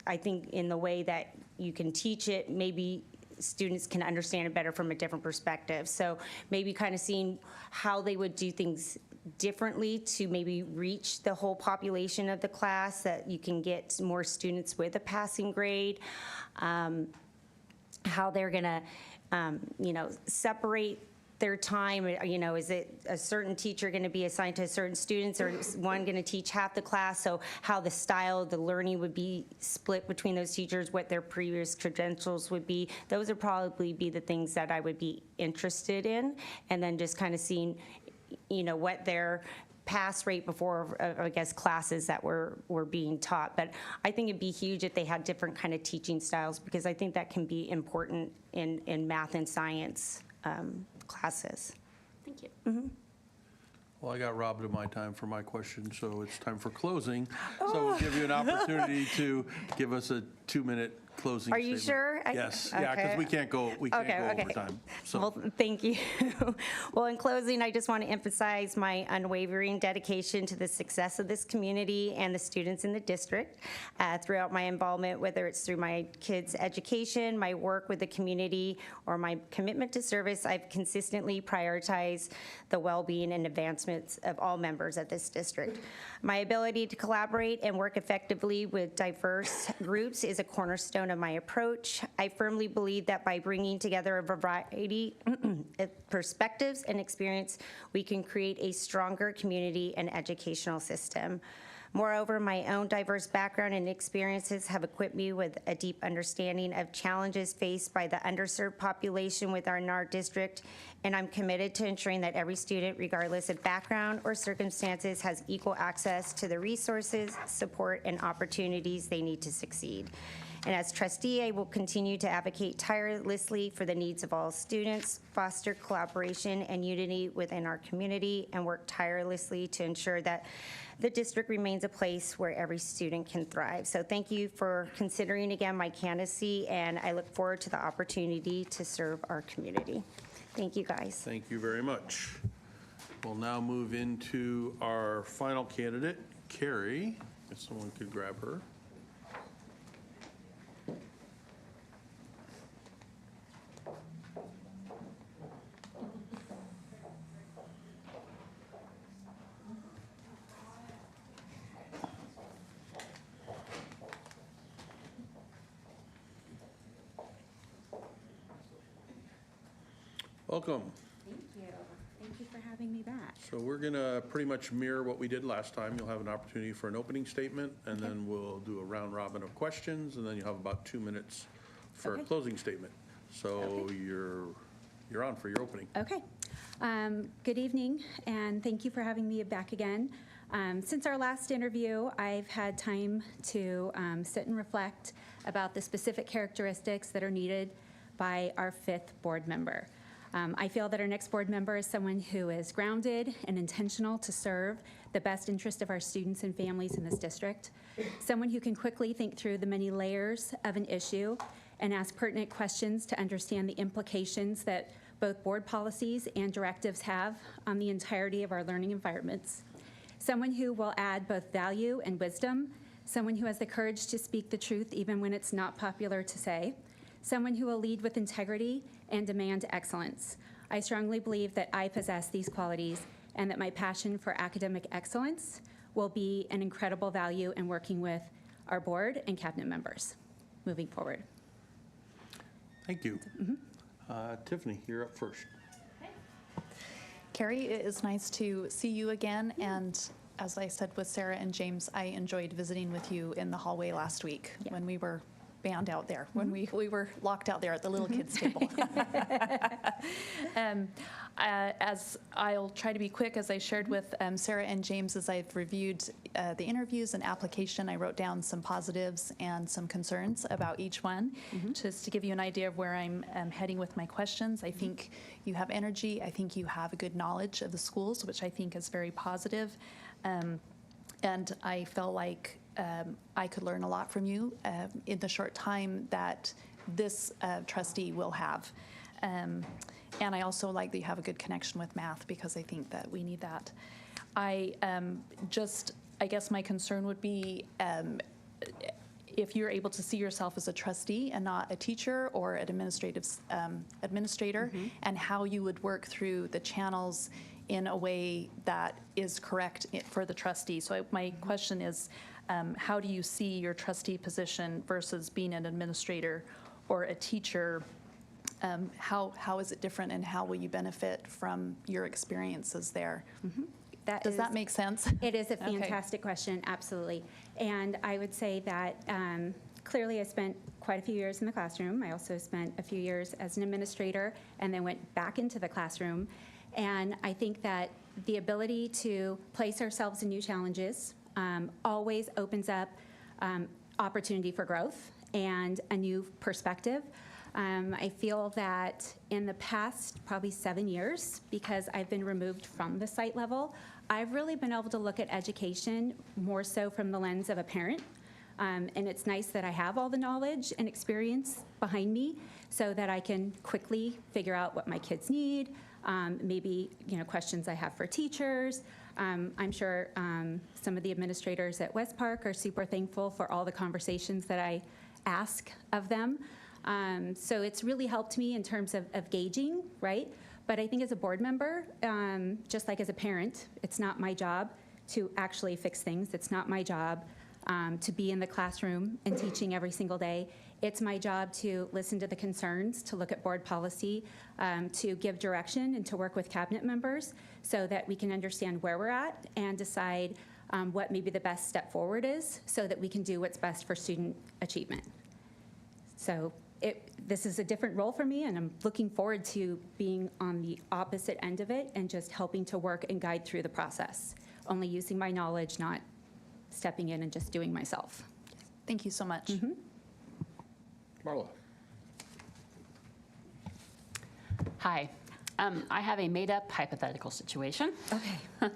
I think in the way that you can teach it, maybe students can understand it better from a different perspective. So maybe kind of seeing how they would do things differently to maybe reach the whole population of the class, that you can get more students with a passing grade, how they're gonna, separate their time. Is it a certain teacher going to be assigned to certain students, or is one going to teach half the class? So how the style of the learning would be split between those teachers, what their previous credentials would be. Those would probably be the things that I would be interested in. And then just kind of seeing, what their pass rate before, I guess, classes that were being taught. But I think it'd be huge if they had different kind of teaching styles, because I think that can be important in math and science classes. Thank you. Well, I got robbed of my time for my question, so it's time for closing. So we'll give you an opportunity to give us a 2-minute closing Are you statement. sure? Yes, yeah, because Okay. we can't go Okay. over time. So Well, thank you. Well, in closing, I just want to emphasize my unwavering dedication to the success of this community and the students in the district throughout my involvement, whether it's through my kids' education, my work with the community, or my commitment to service. I've consistently prioritized the well-being and advancements of all members of this district. My ability to collaborate and work effectively with diverse groups is a cornerstone of my approach. I firmly believe that by bringing together a variety of perspectives and experience, we can create a stronger community and educational system. Moreover, my own diverse background and experiences have equipped me with a deep understanding of challenges faced by the underserved population within our district, and I'm committed to ensuring that every student, regardless of background or circumstances, has equal access to the resources, support, and opportunities they need to succeed. And as trustee, I will continue to advocate tirelessly for the needs of all students, foster collaboration and unity within our community, and work tirelessly to ensure that the district remains a place where every student can thrive. So thank you for considering again my candidacy, and I look forward to the opportunity to serve our community. Thank you, guys. thank you very much. We'll now move into our final candidate, Carrie. If someone could grab her. Welcome. Thank you. Thank you for having me back. So we're going to pretty much mirror what we did last time. You'll have an opportunity for an opening statement, and then we'll do a round robin of questions, and then you'll have about 2 minutes for a Okay. closing statement. So Okay. you're on for your opening. Okay. Good evening, and thank you for having me back again. Since our last interview, I've had time to sit and reflect about the specific characteristics that are needed by our 5th board member. I feel that our next board member is someone who is grounded and intentional to serve the best interest of our students and families in this district, someone who can quickly think through the many layers of an issue and ask pertinent questions to understand the implications that both board policies and directives have on the entirety of our learning environments. Someone who will add both value and wisdom, someone who has the courage to speak the truth even when it's not popular to say, someone who will lead with integrity and demand excellence. I strongly believe that I possess these qualities and that my passion for academic excellence will be an incredible value in working with our board and cabinet members moving forward. Thank you. Tiffany, you're up first. Carrie, it is nice to see you again, and as I said with Sarah and James, I enjoyed visiting with you in the hallway last week when we were banned out there, when we were locked out there at the little kids' table. As I'll try to be quick, as I shared with Sarah and James, as I've reviewed the interviews and application, I wrote down some positives and some concerns about each one, just to give you an idea of where I'm heading with my questions. I think you have energy. I think you have a good knowledge of the schools, which I think is very positive. And I felt like I could learn a lot from you in the short time that this trustee will have. And I also like that you have a good connection with math, because I think that we need that. I guess my concern would be if you're able to see yourself as a trustee and not a teacher or an administrator, and how you would work through the channels in a way that is correct for the trustee. So my question is, how do you see your trustee position versus being an administrator or a teacher? How is it different, and how will you benefit from your experiences there? Does that make sense? It is a fantastic question, absolutely. And I would say that clearly I spent quite a few years in the classroom. I also spent a few years as an administrator and then went back into the classroom. And I think that the ability to place ourselves in new challenges always opens up opportunity for growth and a new perspective. I feel that in the past probably 7 years, because I've been removed from the site level, I've really been able to look at education more so from the lens of a parent. And it's nice that I have all the knowledge and experience behind me so that I can quickly figure out what my kids need, maybe questions I have for teachers. I'm sure some of the administrators at West Park are super thankful for all the conversations that I ask of them. So it's really helped me in terms of gauging, right? But I think as a board member, just like as a parent, it's not my job to actually fix things. It's not my job to be in the classroom and teaching every single day. It's my job to listen to the concerns, to look at board policy, to give direction, and to work with cabinet members so that we can understand where we're at and decide what maybe the best step forward is so that we can do what's best for student achievement. So this is a different role for me, and I'm looking forward to being on the opposite end of it and just helping to work and guide through the process, only using my knowledge, not stepping in and just doing myself. Thank you so much. Marla. Hi. I have a made-up hypothetical situation. Okay.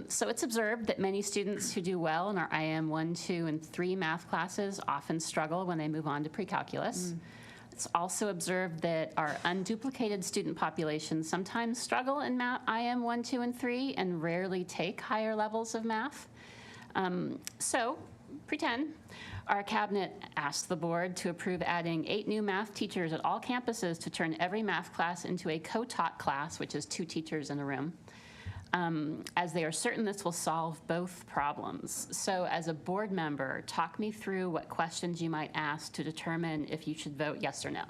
So it's observed that many students who do well in our IM 1, 2, and 3 math classes often struggle when they move on to pre-calculus. It's also observed that our unduplicated student population sometimes struggle in IM 1, 2, and 3 and rarely take higher levels of math. So pretend our cabinet asked the board to approve adding 8 new math teachers at all campuses to turn every math class into a co-taught class, which is 2 teachers in a room, as they are certain this will solve both problems. So as a board member, talk me through what questions you might ask to determine if you should vote yes or no.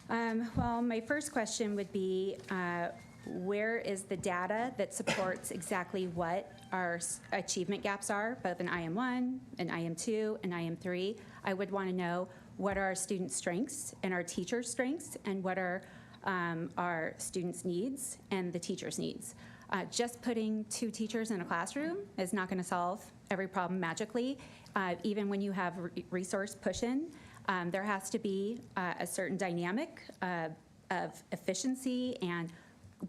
Well, my first question would be, where is the data that supports exactly what our achievement gaps are, both in IM1, and IM2, and IM3? I would want to know what are our students' strengths and our teachers' strengths, and what are our students' needs and the teachers' needs. Just putting 2 teachers in a classroom is not going to solve every problem magically. Even when you have resource push-in, there has to be a certain dynamic of efficiency and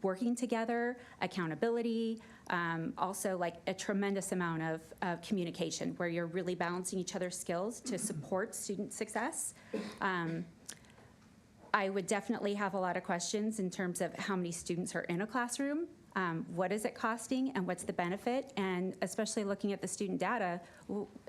working together, accountability, also like a tremendous amount of communication where you're really balancing each other's skills to support student success. I would definitely have a lot of questions in terms of how many students are in a classroom, what is it costing, and what's the benefit, and especially looking at the student data,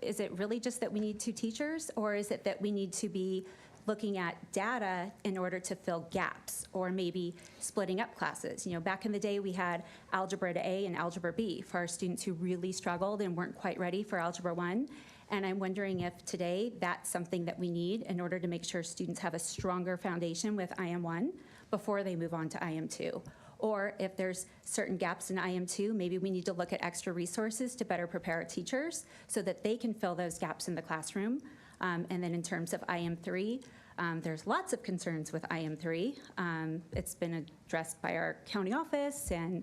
is it really just that we need 2 teachers, or is it that we need to be looking at data in order to fill gaps, or maybe splitting up classes? You know, back in the day, we had Algebra A and Algebra B for our students who really struggled and weren't quite ready for Algebra 1. And I'm wondering if today that's something that we need in order to make sure students have a stronger foundation with IM1 before they move on to IM2. Or if there's certain gaps in IM2, maybe we need to look at extra resources to better prepare our teachers so that they can fill those gaps in the classroom. And then in terms of IM3, there's lots of concerns with IM3. It's been addressed by our county office, and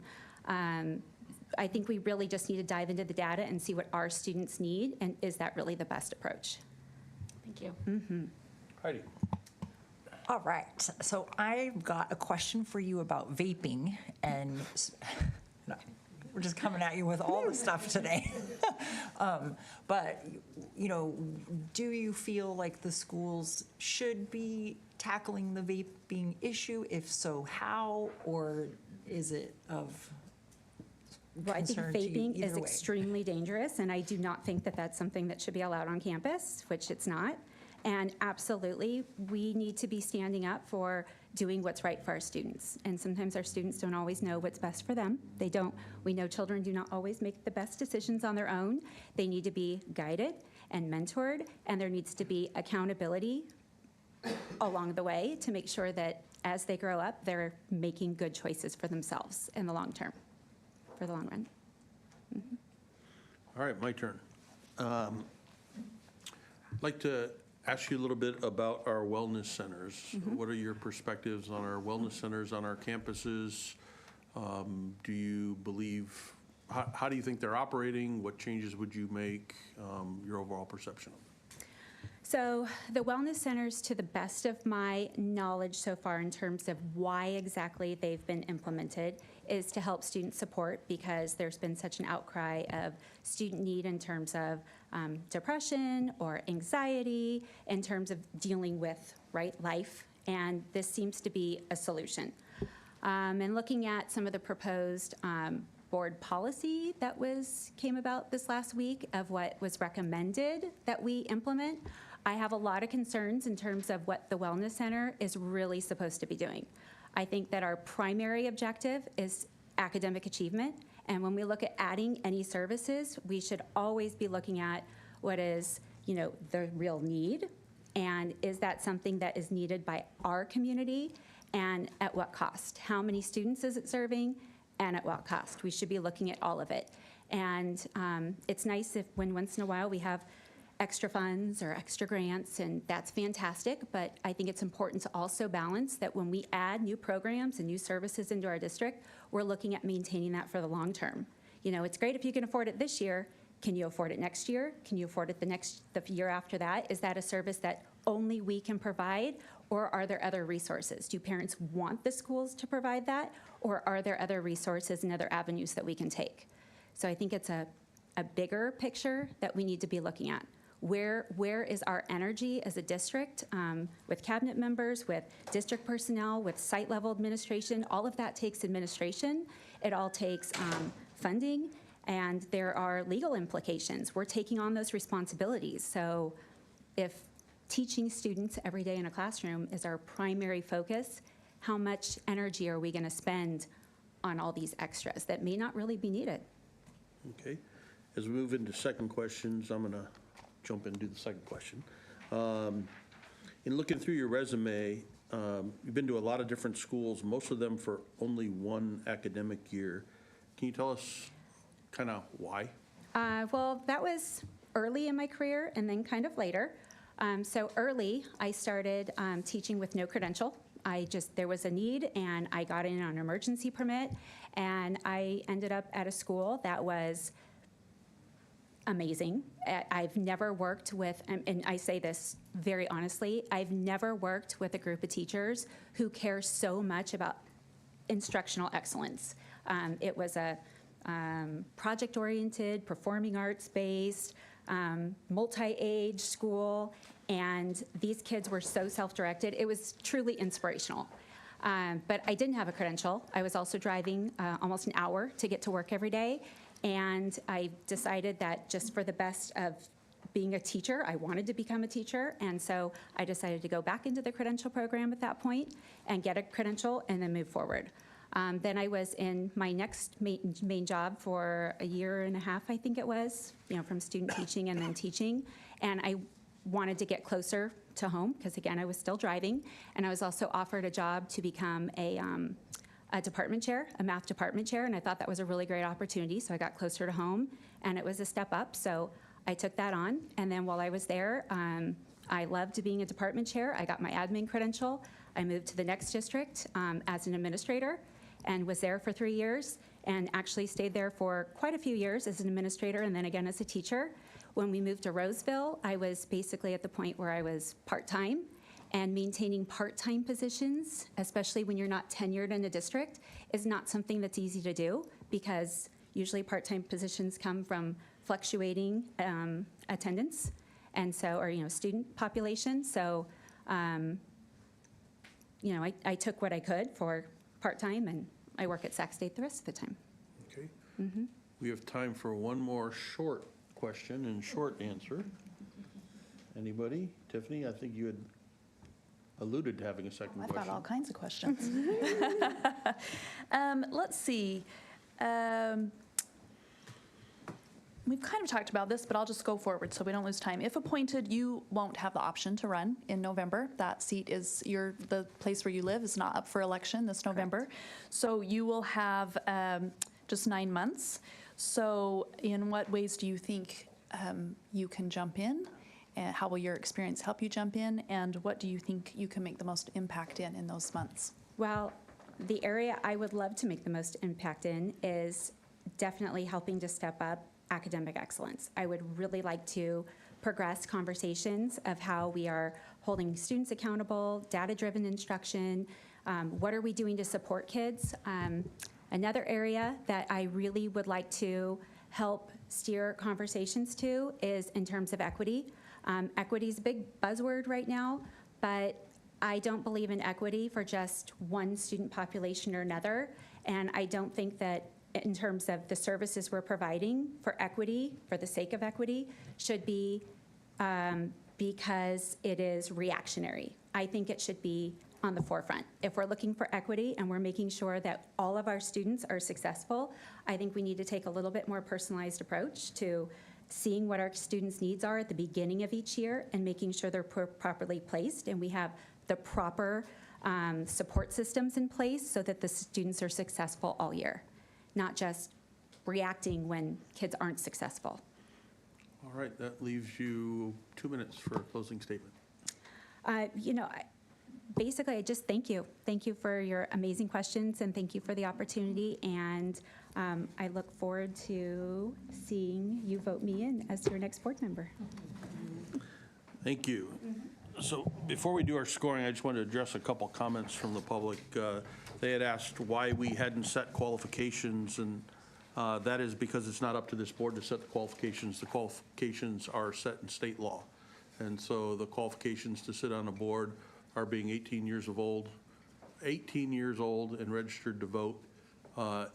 I think we really just need to dive into the data and see what our students need, and is that really the best approach? Thank you. Heidi. All right, so I've got a question for you about vaping, and we're just coming at you with all the stuff today. But, you know, do you feel like the schools should be tackling the vaping issue? If so, how? Or is it of Well, I think concern to you vaping is either way? extremely dangerous, and I do not think that that's something that should be allowed on campus, which it's not. And absolutely, we need to be standing up for doing what's right for our students. And sometimes our students don't always know what's best for them. They don't. We know children do not always make the best decisions on their own. They need to be guided and mentored, and there needs to be accountability along the way to make sure that as they grow up, they're making good choices for themselves in the long term, for the long run. All right, my turn. I'd like to ask you a little bit about our wellness centers. What are your perspectives on our wellness centers on our campuses? Do you believe, how do you think they're operating? What changes would you make? Your overall perception of them? So the wellness centers, to the best of my knowledge so far in terms of why exactly they've been implemented, is to help student support, because there's been such an outcry of student need in terms of depression or anxiety, in terms of dealing with life, and this seems to be a solution. And looking at some of the proposed board policy that came about this last week of what was recommended that we implement, I have a lot of concerns in terms of what the wellness center is really supposed to be doing. I think that our primary objective is academic achievement, and when we look at adding any services, we should always be looking at what is, the real need, and is that something that is needed by our community, and at what cost? How many students is it serving, and at what cost? We should be looking at all of it. And it's nice if when once in a while we have extra funds or extra grants, and that's fantastic, but I think it's important to also balance that when we add new programs and new services into our district, we're looking at maintaining that for the long term. It's great if you can afford it this year. Can you afford it next year? Can you afford it the year after that? Is that a service that only we can provide, or are there other resources? Do parents want the schools to provide that, or are there other resources and other avenues that we can take? So I think it's a bigger picture that we need to be looking at. Where is our energy as a district, with cabinet members, with district personnel, with site level administration? All of that takes administration. It all takes funding, and there are legal implications. We're taking on those responsibilities. So if teaching students every day in a classroom is our primary focus, how much energy are we going to spend on all these extras that may not really be needed? Okay. As we move into second questions, I'm going to jump in and do the second question. In looking through your resume, you've been to a lot of different schools, most of them for only one academic year. Can you tell us kind of why? Well, that was early in my career and then kind of later. So early, I started teaching with no credential. There was a need, and I got in on an emergency permit, and I ended up at a school that was amazing. I've never worked with, and I say this very honestly, I've never worked with a group of teachers who care so much about instructional excellence. It was a project-oriented, performing arts-based, multi-age school, and these kids were so self-directed. It was truly inspirational. But I didn't have a credential. I was also driving almost an hour to get to work every day, and I decided that just for the best of being a teacher, I wanted to become a teacher, and so I decided to go back into the credential program at that point and get a credential and then move forward. Then I was in my next main job for a year and a half, I think it was, from student teaching and then teaching. And I wanted to get closer to home because, again, I was still driving. And I was also offered a job to become a department chair, a math department chair. And I thought that was a really great opportunity. So I got closer to home, and it was a step up. So I took that on. And then while I was there, I loved being a department chair. I got my admin credential. I moved to the next district as an administrator, and was there for 3 years, and actually stayed there for quite a few years as an administrator and then again as a teacher. When we moved to Roseville, I was basically at the point where I was part-time, and maintaining part-time positions, especially when you're not tenured in a district, is not something that's easy to do, because usually part-time positions come from fluctuating attendance, and so, or student population. So, I took what I could for part-time, and I work at Sac State the rest of the time. Okay. We have time for one more short question and short answer. Anybody? Tiffany, I think you had alluded to having a second I've question. got all kinds of questions. Let's see. We've kind of talked about this, but I'll just go forward so we don't lose time. If appointed, you won't have the option to run in November. That seat is, the place where you live is not up for election this November. Correct. So you will have just 9 months. So in what ways do you think you can jump in? And how will your experience help you jump in? And what do you think you can make the most impact in those months? Well, the area I would love to make the most impact in is definitely helping to step up academic excellence. I would really like to progress conversations of how we are holding students accountable, data-driven instruction, what are we doing to support kids. Another area that I really would like to help steer conversations to is in terms of equity. Equity is a big buzzword right now, but I don't believe in equity for just one student population or another, and I don't think that in terms of the services we're providing for equity, for the sake of equity, should be because it is reactionary. I think it should be on the forefront. If we're looking for equity and we're making sure that all of our students are successful, I think we need to take a little bit more personalized approach to seeing what our students' needs are at the beginning of each year and making sure they're properly placed and we have the proper support systems in place so that the students are successful all year, not just reacting when kids aren't successful. All right, that leaves you 2 minutes for a closing statement. Basically, I just thank you. Thank you for your amazing questions, and thank you for the opportunity. And I look forward to seeing you vote me in as your next board member. Thank you. So before we do our scoring, I just want to address a couple comments from the public. They had asked why we hadn't set qualifications, and that is because it's not up to this board to set the qualifications. The qualifications are set in state law. And so the qualifications to sit on a board are being 18 years old and registered to vote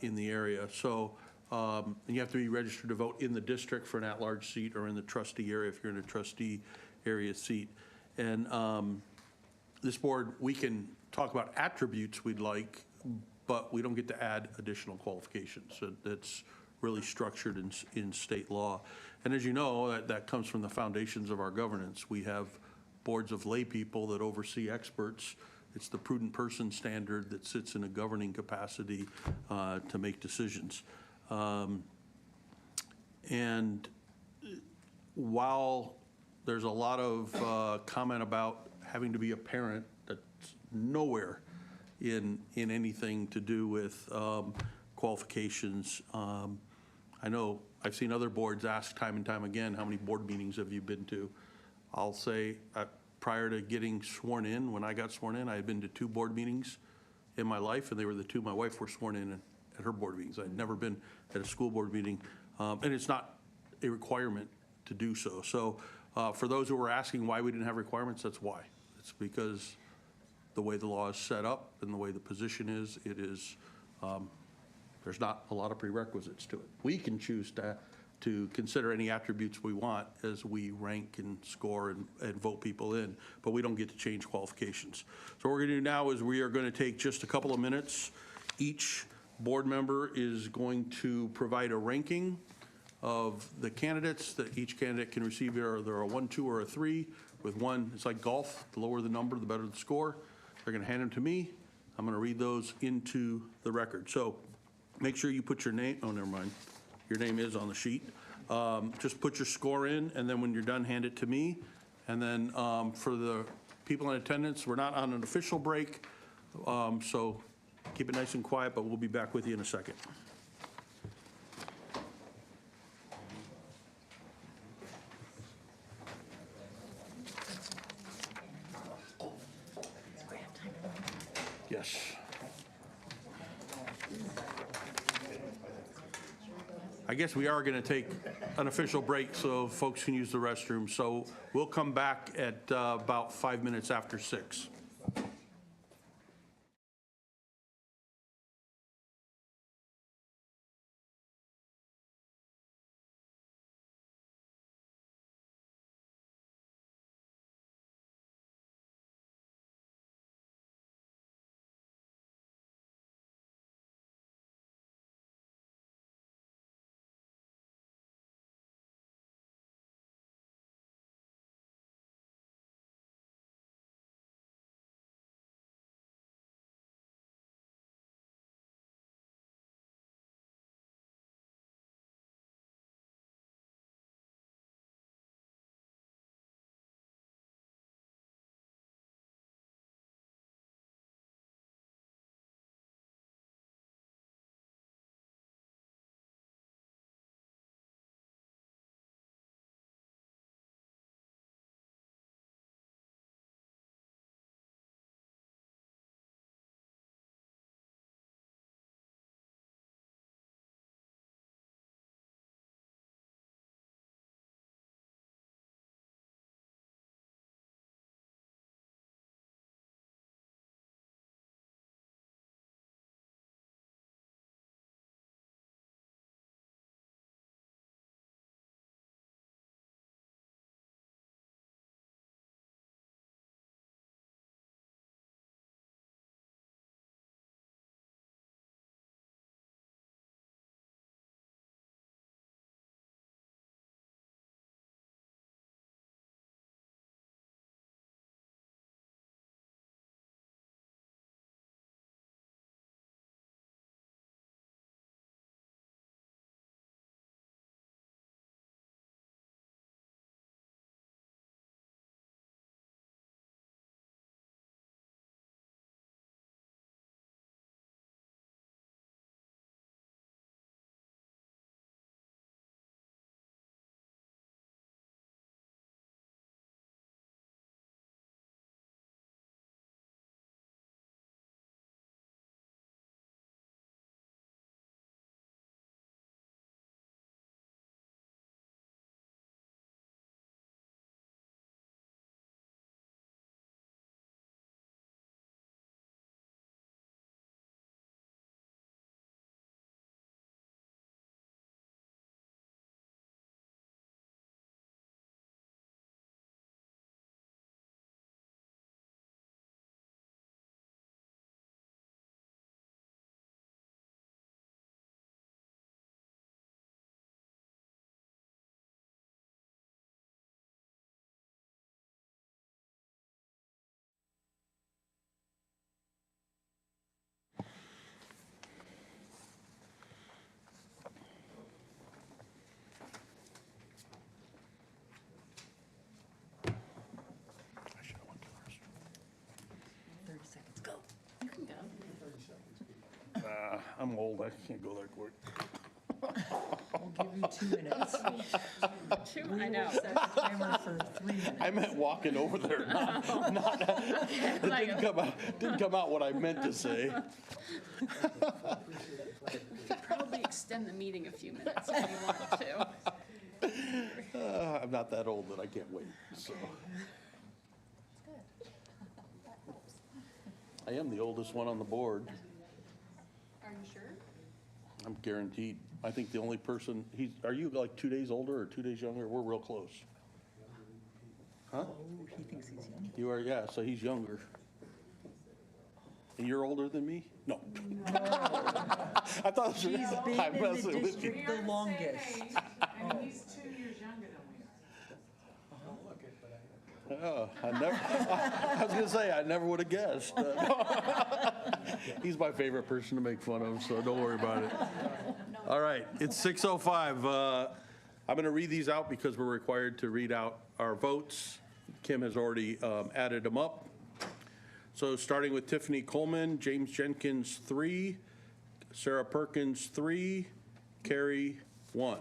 in the area. So and you have to be registered to vote in the district for an at-large seat or in the trustee area if you're in a trustee area seat. And this board, we can talk about attributes we'd like, but we don't get to add additional qualifications. So that's really structured in state law. And as you know, that comes from the foundations of our governance. We have boards of lay people that oversee experts It's the prudent person standard that sits in a governing capacity to make decisions. And while there's a lot of comment about having to be a parent, that's nowhere in anything to do with qualifications. I know I've seen other boards ask time and time again, how many board meetings have you been to? I'll say prior to getting sworn in, when I got sworn in, I had been to 2 board meetings in my life, and they were the 2 my wife were sworn in at her board meetings. I'd never been at a school board meeting, and it's not a requirement to do so. So for those who were asking why we didn't have requirements, that's why. It's because the way the law is set up and the way the position is, it is, there's not a lot of prerequisites to it. We can choose to consider any attributes we want as we rank and score and vote people in, but we don't get to change qualifications. So what we're gonna do now is we are gonna take just a couple of minutes. Each board member is going to provide a ranking of the candidates that each candidate can receive. Either a 1, 2, or a 3. With 1, it's like golf, the lower the number, the better the score. They're gonna hand them to me. I'm gonna read those into the record. So make sure you put your name, oh, never mind. Your name is on the sheet. Just put your score in, and then when you're done, hand it to me. And then for the people in attendance, we're not on an official break, so keep it nice and quiet, but we'll be back with you in a second. Yes. I guess we are going to take an official break so folks can use the restroom. So we'll come back at about 5 minutes after 6. I'm old, I can't go that quick. We'll give you 2 minutes. I know. Set the timer for 3 minutes. I meant walking over there, it didn't come out what I meant to say. Probably extend the meeting a few minutes if you want to. I'm not that old that I can't wait, so. I am the oldest one on the board. Are you sure? I'm guaranteed. I think the only person, are you like 2 days older or 2 days younger? We're real close. Huh? Oh, he thinks he's young. You are, yeah, so he's younger. And you're older than me? No. I thought He's been I'm in messing the with you. district the longest. And he's 2 years younger than we are. Oh, I was gonna say, I never would have guessed. He's my favorite person to make fun of, so don't worry about it. All right, it's 6:05. I'm gonna read these out because we're required to read out our votes. Kim has already added them up. So starting with Tiffany Coleman, James Jenkins, 3, Sarah Perkins, 3, Carrie, 1.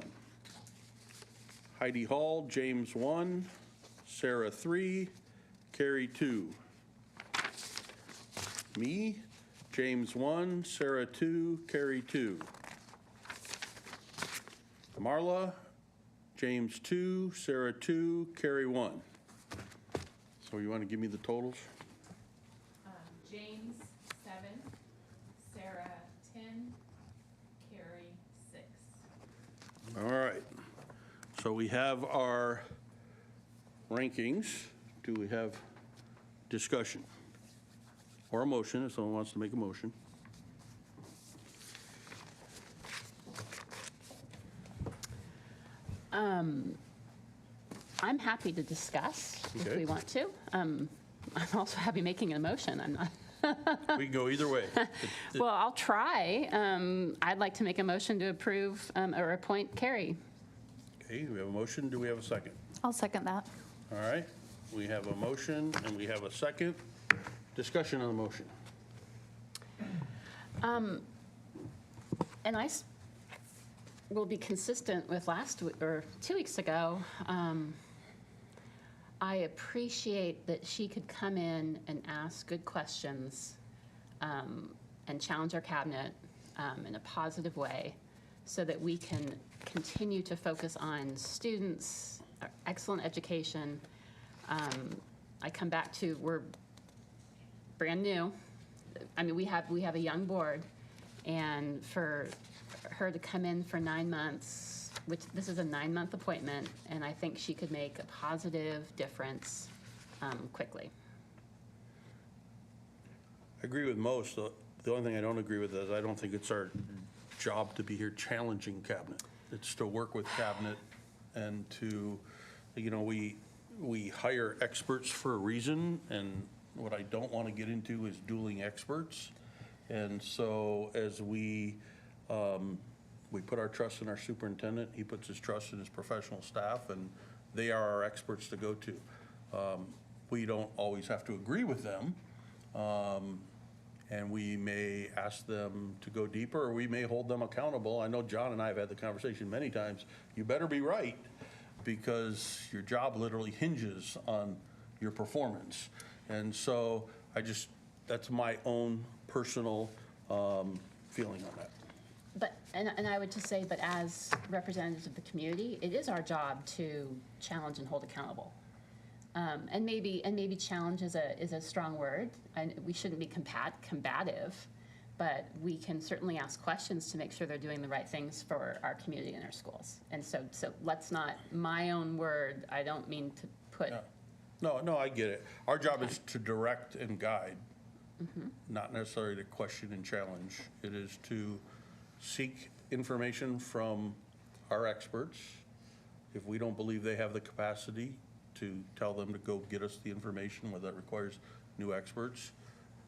Heidi Hall, James, 1, Sarah, 3, Carrie, 2. Me, James, 1, Sarah, 2, Carrie, 2. Marla, James, 2, Sarah, 2, Carrie, 1. So you want to give me the totals? James, 7, Sarah, 10, Carrie, 6. All right. So we have our rankings. Do we have discussion? Or a motion, if someone wants to make a motion? I'm happy to discuss if Okay. we want to. I'm also happy making a motion. I'm not. We can go either way. Well, I'll try. I'd like to make a motion to approve or appoint Carrie. Okay, we have a motion. Do we have a second? I'll second that. All right. We have a motion and we have a second. Discussion on the motion. And will be consistent with last week or 2 weeks ago. I appreciate that she could come in and ask good questions and challenge our cabinet in a positive way so that we can continue to focus on students, excellent education. I come back to, we're brand new. I mean, we have a young board, and for her to come in for 9 months, which this is a 9-month appointment, and I think she could make a positive difference quickly. I agree with most. The only thing I don't agree with is I don't think it's our job to be here challenging cabinet. It's to work with cabinet and to, we hire experts for a reason, and what I don't want to get into is dueling experts. And so as we put our trust in our superintendent, he puts his trust in his professional staff, and they are our experts to go to. We don't always have to agree with them, and we may ask them to go deeper, or we may hold them accountable. I know John and I have had the conversation many times. You better be right, because your job literally hinges on your performance. And so that's my own personal feeling on that. But, and I would just say, but as representatives of the community, it is our job to challenge and hold accountable. And maybe challenge is a strong word, and we shouldn't be combative, but we can certainly ask questions to make sure they're doing the right things for our community and our schools. And so let's not, my own word, I don't mean to put. Yeah. No, I get it. Our job is to direct and guide, not necessarily to question and challenge. It is to seek information from our experts. If we don't believe they have the capacity, to tell them to go get us the information, whether that requires new experts,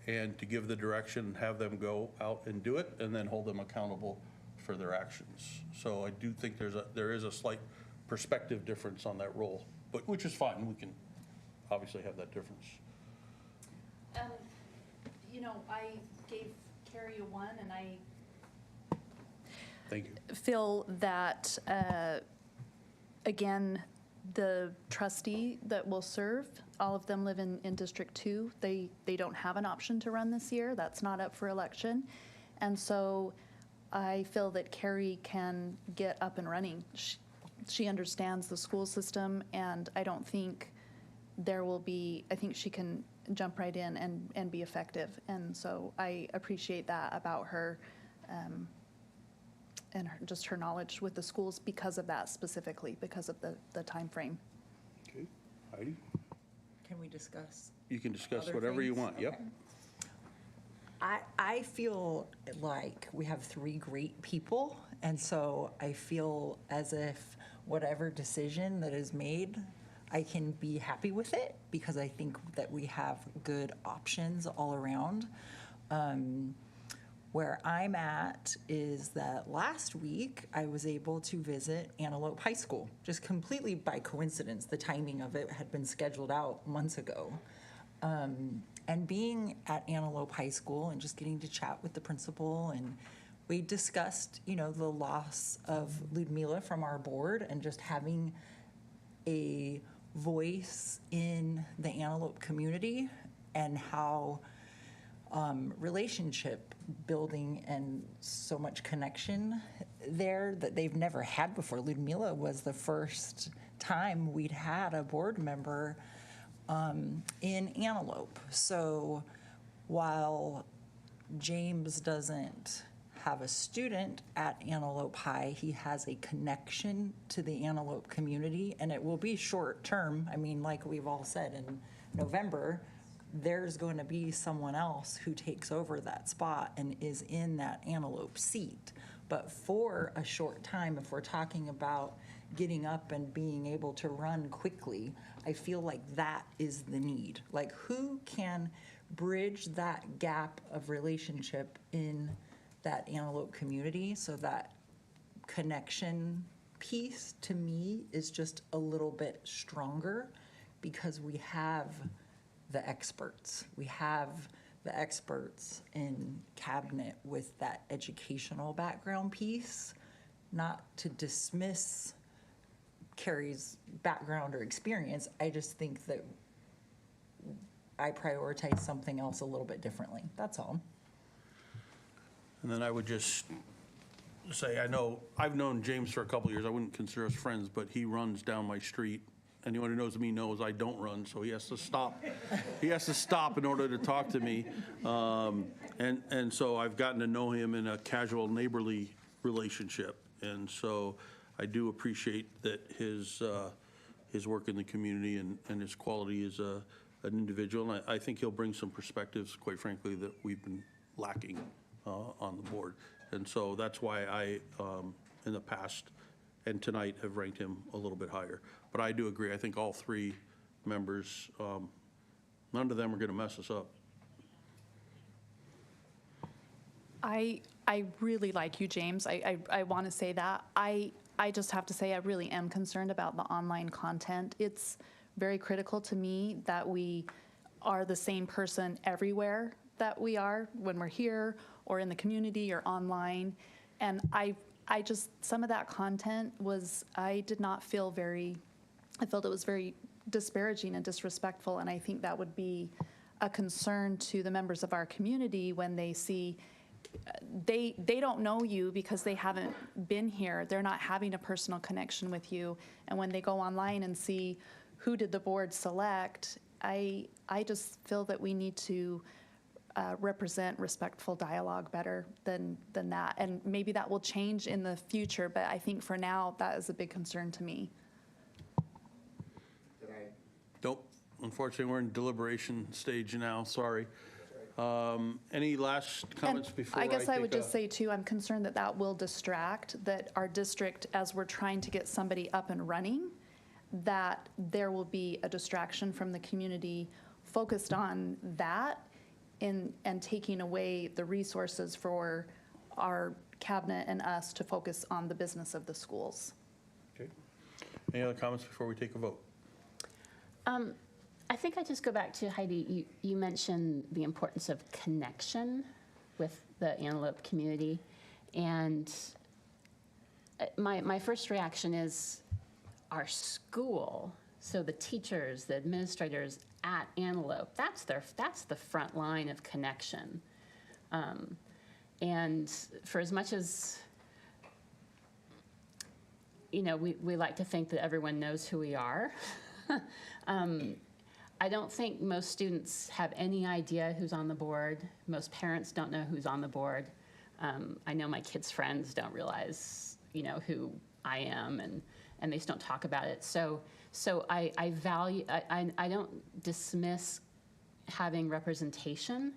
and to give the direction and have them go out and do it, and then hold them accountable for their actions. So I do think there is a slight perspective difference on that role, but which is fine. We can obviously have that difference. I gave Carrie a 1, and I Thank you. feel that, again, the trustee that will serve, all of them live in District 2. They don't have an option to run this year. That's not up for election. And so I feel that Carrie can get up and running. She understands the school system, and I don't think there will be, I think she can jump right in and be effective. And so I appreciate that about her, and just her knowledge with the schools because of that specifically, because of the time frame. Okay, Heidi? Can we discuss? You can discuss Other whatever you things? want, yep. Okay. I feel like we have three great people, and so I feel as if whatever decision that is made, I can be happy with it because I think that we have good options all around. Where I'm at is that last week I was able to visit Antelope High School, just completely by coincidence. The timing of it had been scheduled out months ago. And being at Antelope High School and just getting to chat with the principal, and we discussed, the loss of Ludmila from our board and just having a voice in the Antelope community and how relationship building and so much connection there that they've never had before. Ludmila was the first time we'd had a board member in Antelope. So while James doesn't have a student at Antelope High, he has a connection to the Antelope community, and it will be short term. I mean, like we've all said, in November, there's going to be someone else who takes over that spot and is in that Antelope seat. But for a short time, if we're talking about getting up and being able to run quickly, I feel like that is the need. Like, who can bridge that gap of relationship in that Antelope community so that connection piece to me is just a little bit stronger because we have the experts. We have the experts in cabinet with that educational background piece, not to dismiss Carrie's background or experience. I just think that I prioritize something else a little bit differently. That's all. And then I would just say, I've known James for a couple of years. I wouldn't consider us friends, but he runs down my street. Anyone who knows me knows I don't run, so he has to stop. He has to stop in order to talk to me. And so I've gotten to know him in a casual neighborly relationship. And so I do appreciate that his work in the community and his quality as an individual. And I think he'll bring some perspectives, quite frankly, that we've been lacking on the board. And so that's why I, in the past and tonight, have ranked him a little bit higher. But I do agree. I think all three members, none of them are going to mess us up. I really like you, James. I want to say that. I just have to say I really am concerned about the online content. It's very critical to me that we are the same person everywhere that we are when we're here or in the community or online. And I just, some of that content was, I did not feel very, I felt it was very disparaging and disrespectful. And I think that would be a concern to the members of our community when they see they don't know you because they haven't been here. They're not having a personal connection with you. And when they go online and see who did the board select, I just feel that we need to represent respectful dialogue better than that. And maybe that will change in the future, but I think for now, that is a big concern to me. Nope. Unfortunately, we're in deliberation stage now. Sorry. Any last comments before I guess I would take just say too, I'm concerned that that will distract, that our district, as we're trying to get somebody up and running, that there will be a distraction from the community focused on that and taking away the resources for our cabinet and us to focus on the business of the schools. Okay. Any other comments before we take a vote? I think I just go back to Heidi. You mentioned the importance of connection with the Antelope community, and my first reaction is our school, so the teachers, the administrators at Antelope, that's the front line of connection. And for as much as, we like to think that everyone knows who we are, I don't think most students have any idea who's on the board. Most parents don't know who's on the board. I know my kids' friends don't realize, who I am, and they just don't talk about it. So I value, I don't dismiss having representation,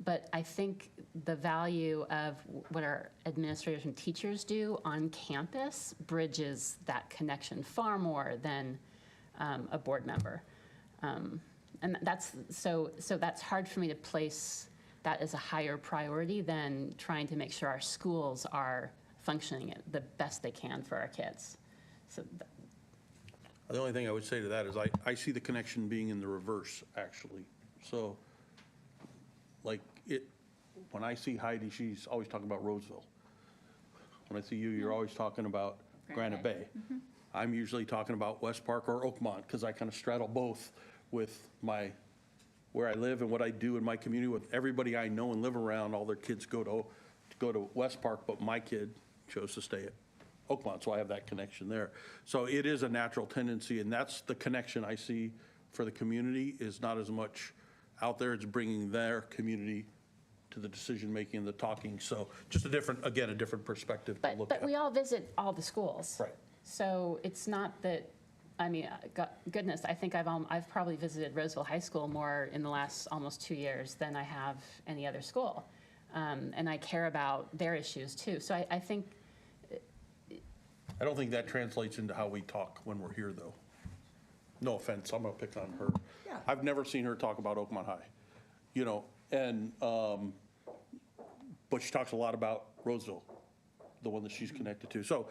but I think the value of what our administrators and teachers do on campus bridges that connection far more than a board member. And that's hard for me to place that as a higher priority than trying to make sure our schools are functioning at the best they can for our kids. So The only thing I would say to that is I see the connection being in the reverse, actually. So, when I see Heidi, she's always talking about Roseville. When I see you, you're always talking about Granite Bay. I'm usually talking about West Park or Oakmont, because I kind of straddle both with where I live and what I do in my community with everybody I know and live around. All their kids go to West Park, but my kid chose to stay at Oakmont, so I have that connection there. So it is a natural tendency, and that's the connection I see for the community, is not as much out there, it's bringing their community to the decision-making and the talking. So just a different perspective to look at. But we all visit all the schools. Right. So it's not that, goodness, I think I've probably visited Roseville High School more in the last almost 2 years than I have any other school. And I care about their issues too. So I think. I don't think that translates into how we talk when we're here, though. No offense, I'm gonna pick on her. Yeah. I've never seen her talk about Oakmont High, and, but she talks a lot about Roseville, the one that she's connected to. So,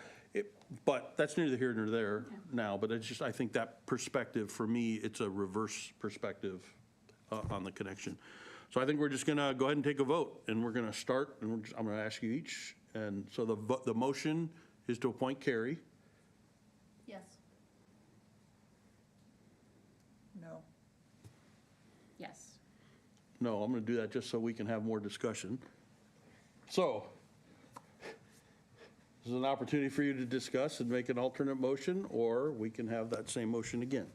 but that's neither here nor there now, but it's just, I think that perspective, for me, it's a reverse perspective on the connection. So I think we're just gonna go ahead and take a vote, and we're gonna start, and I'm gonna ask you each. And so the motion is to appoint Carrie. Yes. No. Yes. No, I'm going to do that just so we can have more discussion. So, this is an opportunity for you to discuss and make an alternate motion, or we can have that same motion again.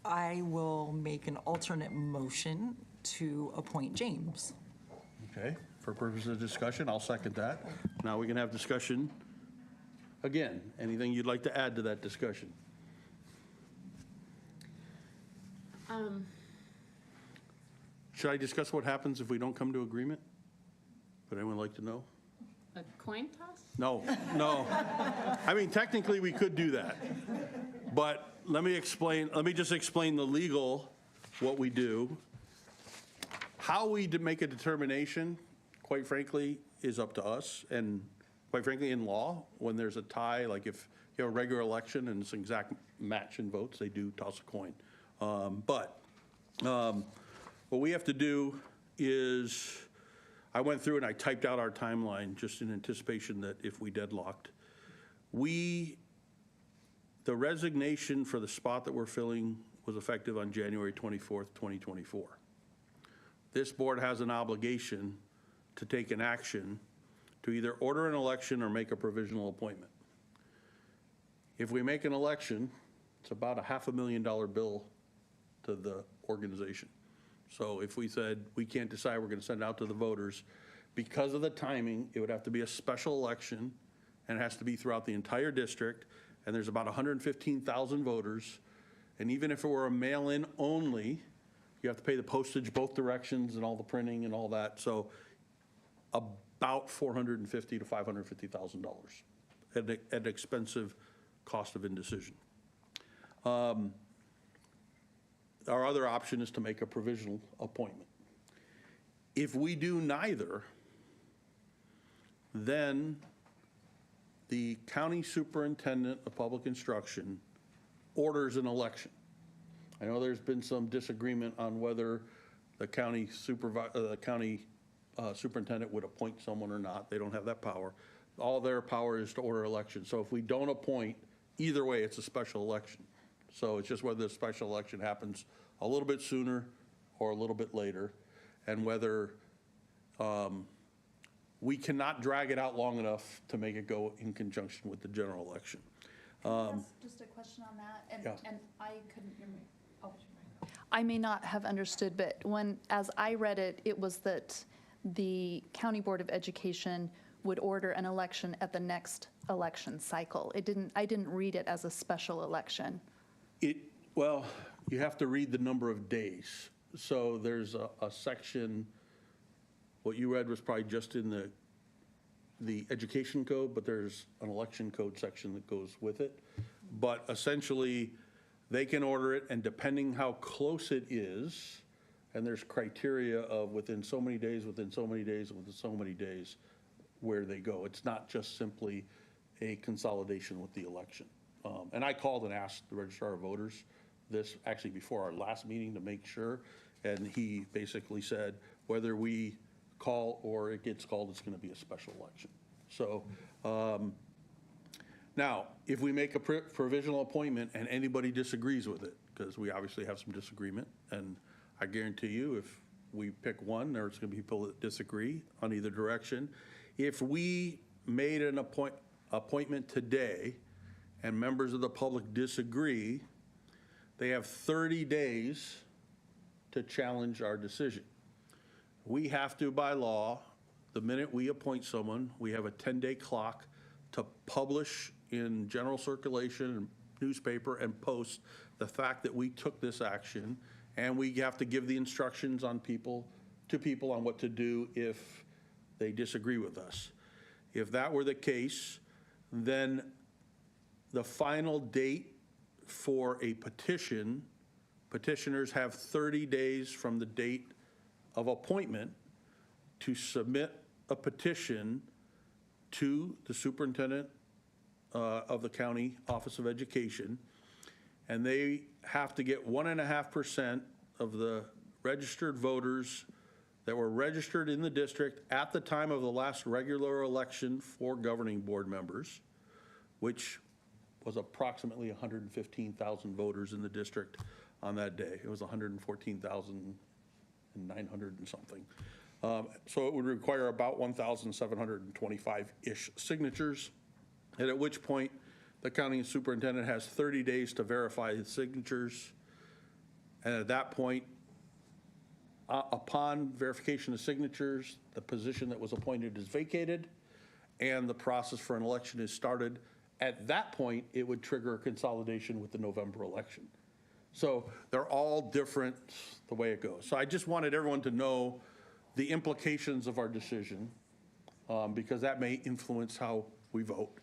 I will make an alternate motion to appoint James. Okay, for purposes of discussion, I'll second that. Now we can have discussion. Again, anything you'd like to add to that discussion? Should I discuss what happens if we don't come to agreement? Would anyone like to know? A coin toss? No. I mean, technically, we could do that. But let me just explain the legal, what we do. How we make a determination, quite frankly, is up to us. And quite frankly, in law, when there's a tie, like if you have a regular election and it's an exact match in votes, they do toss a coin. But what we have to do is, I went through and I typed out our timeline just in anticipation that if we deadlocked, the resignation for the spot that we're filling was effective on January 24th, 2024. This board has an obligation to take an action to either order an election or make a provisional appointment. If we make an election, it's about a $500,000 bill to the organization. So if we said we can't decide, we're going to send it out to the voters, because of the timing, it would have to be a special election, and it has to be throughout the entire district, and there's about 115,000 voters. And even if it were a mail-in only, you have to pay the postage both directions and all the printing and all that. So about $450,000 to $550,000 at an expensive cost of indecision. Our other option is to make a provisional appointment. If we do neither, then the county superintendent of public instruction orders an election. I know there's been some disagreement on whether the county superintendent would appoint someone or not. They don't have that power. all their power is to order elections. So if we don't appoint, either way, it's a special election. So it's just whether the special election happens a little bit sooner or a little bit later, and whether we cannot drag it out long enough to make it go in conjunction with the general election. Just a question on that, Yeah. and I couldn't hear me. Oh, I may not have understood, but as I read it, it was that the County Board of Education would order an election at the next election cycle. I didn't read it as a special election. Well, you have to read the number of days. So there's a section, what you read was probably just in the education code, but there's an election code section that goes with it. But essentially, they can order it, and depending how close it is, and there's criteria of within so many days, within so many days, within so many days, where they go. It's not just simply a consolidation with the election. And I called and asked the registrar of voters this actually before our last meeting to make sure, and he basically said whether we call or it gets called, it's going to be a special election. So now, if we make a provisional appointment and anybody disagrees with it, because we obviously have some disagreement, and I guarantee you if we pick one, there's going to be people that disagree on either direction. If we made an appointment today and members of the public disagree, they have 30 days to challenge our decision. We have to, by law, the minute we appoint someone, we have a 10-day clock to publish in general circulation, newspaper, and post the fact that we took this action, and we have to give the instructions to people on what to do if they disagree with us. If that were the case, then the final date for a petition, petitioners have 30 days from the date of appointment to submit a petition to the superintendent of the county Office of Education, and they have to get 1.5% of the registered voters that were registered in the district at the time of the last regular election for governing board members, which was approximately 115,000 voters in the district on that day. It was 114,900 and something. So it would require about 1,725-ish signatures, and at which point the county superintendent has 30 days to verify his signatures. And at that point, upon verification of signatures, the position that was appointed is vacated and the process for an election is started. At that point, it would trigger a consolidation with the November election. So they're all different the way it goes. So I just wanted everyone to know the implications of our decision, because that may influence how we vote.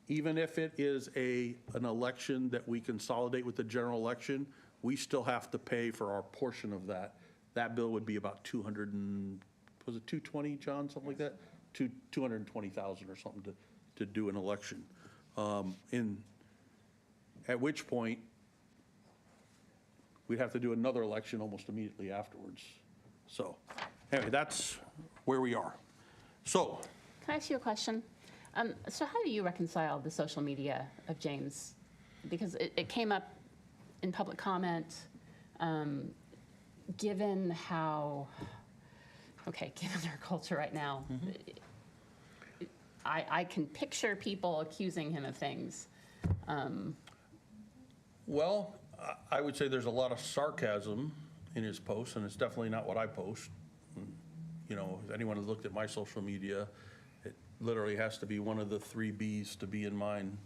Even if it is an election that we consolidate with the general election, we still have to pay for our portion of that. That bill would be about 220, John, something like that? 220,000 or something to do an election. At which point, we'd have to do another election almost immediately afterwards. So anyway, that's where we are. So. Can I ask you a question? So how do you reconcile the social media of James? Because it came up in public comment, given how, given our culture right now, I can picture people accusing him of things. Well, I would say there's a lot of sarcasm in his posts, and it's definitely not what I post. You know, if anyone has looked at my social media, it literally has to be one of the 3 B's to be in mine.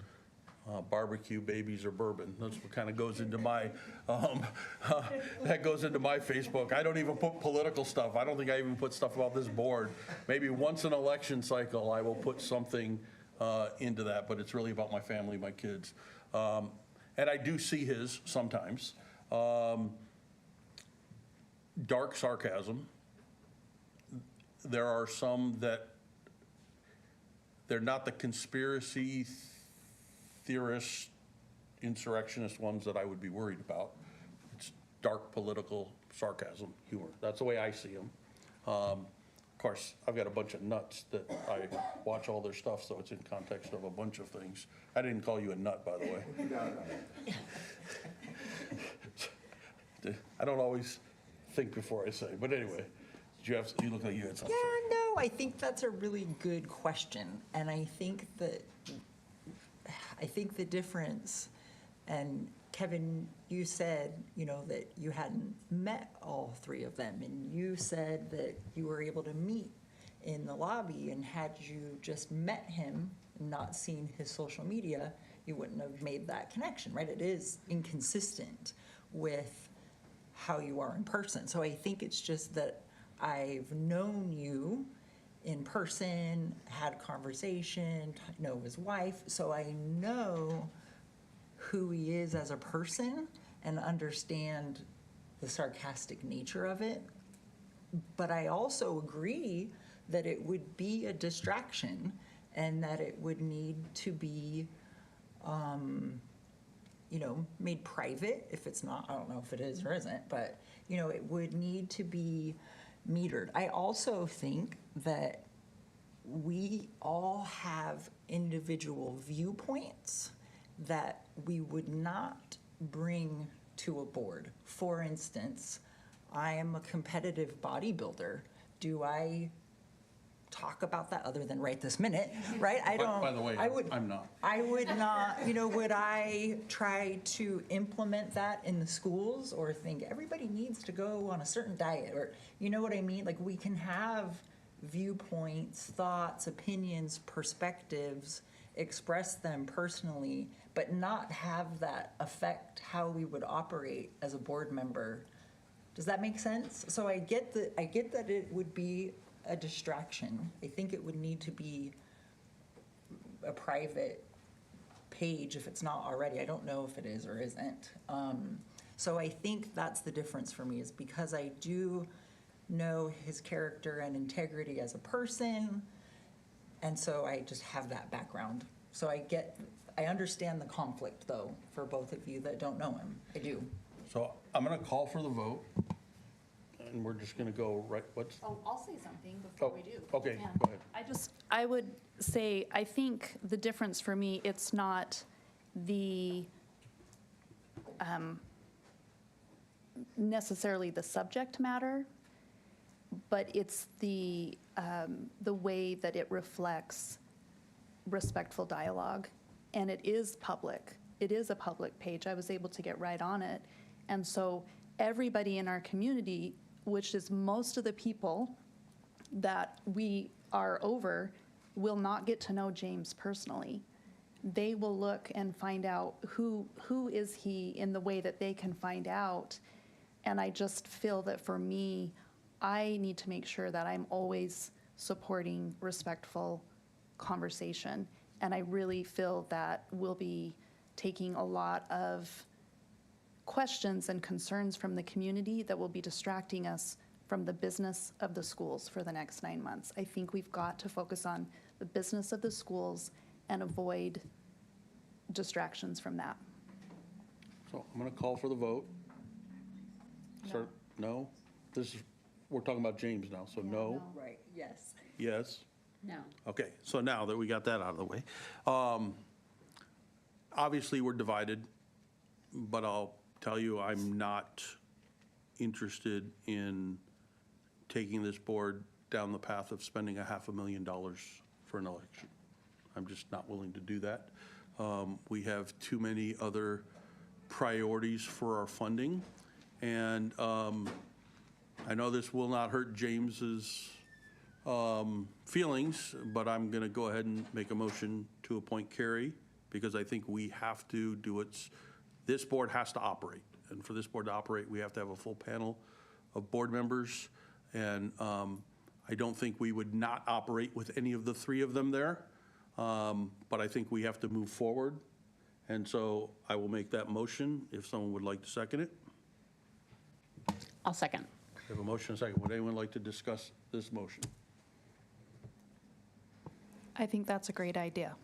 Barbecue, babies, or bourbon. That's what kind of goes into my, that goes into my Facebook. I don't even put political stuff. I don't think I even put stuff about this board. Maybe once an election cycle, I will put something into that, but it's really about my family, my kids. And I do see his sometimes. Dark sarcasm. There are some that they're not the conspiracy theorist, insurrectionist ones that I would be worried about. It's dark political sarcasm, humor. That's the way I see them. Of course, I've got a bunch of nuts that I watch all their stuff, so it's in context of a bunch of things. I didn't call you a nut, by the way. I don't always think before I say, but anyway, you look like you had something. Yeah, no, I think that's a really good question. And I think the difference, and Kevin, you said, that you hadn't met all three of them, and you said that you were able to meet in the lobby, and had you just met him and not seen his social media, you wouldn't have made that connection, right? It is inconsistent with how you are in person. So I think it's just that I've known you in person, had conversation, know his wife, so I know who he is as a person and understand the sarcastic nature of it. But I also agree that it would be a distraction and that it would need to be, made private if it's not. I don't know if it is or isn't, but, it would need to be metered. I also think that we all have individual viewpoints that we would not bring to a board. For instance, I am a competitive bodybuilder. Do I talk about that other than right this minute, right? I don't. By the way, I'm not. I would not, would I try to implement that in the schools or think everybody needs to go on a certain diet, or, you know what I mean? Like, we can have viewpoints, thoughts, opinions, perspectives, express them personally, but not have that affect how we would operate as a board member. Does that make sense? So I get that it would be a distraction. I think it would need to be a private page if it's not already. I don't know if it is or isn't. So I think that's the difference for me, is because I do know his character and integrity as a person, and so I just have that background. So I understand the conflict, though, for both of you that don't know him. I do. So I'm going to call for the vote, and we're just going to go right, Oh, I'll say something before we do. Okay, Yeah. go ahead. I would say, I think the difference for me, it's not the, necessarily the subject matter, but it's the way that it reflects respectful dialogue. And it is public. It is a public page. I was able to get right on it. And so everybody in our community, which is most of the people that we are over, will not get to know James personally. They will look and find out who is he in the way that they can find out. And I just feel that for me, I need to make sure that I'm always supporting respectful conversation. And I really feel that we'll be taking a lot of questions and concerns from the community that will be distracting us from the business of the schools for the next 9 months. I think we've got to focus on the business of the schools and avoid distractions from that. So I'm going to call for the vote. No. No? We're talking about James now, so no? Right, yes. Yes? No. Okay, so now that we got that out of the way, obviously we're divided, but I'll tell you, I'm not interested in taking this board down the path of spending $500,000 for an election. I'm just not willing to do that. We have too many other priorities for our funding, and I know this will not hurt James's feelings, but I'm going to go ahead and make a motion to appoint Carrie, because I think we have to do this board has to operate. And for this board to operate, we have to have a full panel of board members. And I don't think we would not operate with any of the three of them there. But I think we have to move forward. And so I will make that motion if someone would like to second it. I'll second. We have a motion and a second. Would anyone like to discuss this motion? I think that's a great idea.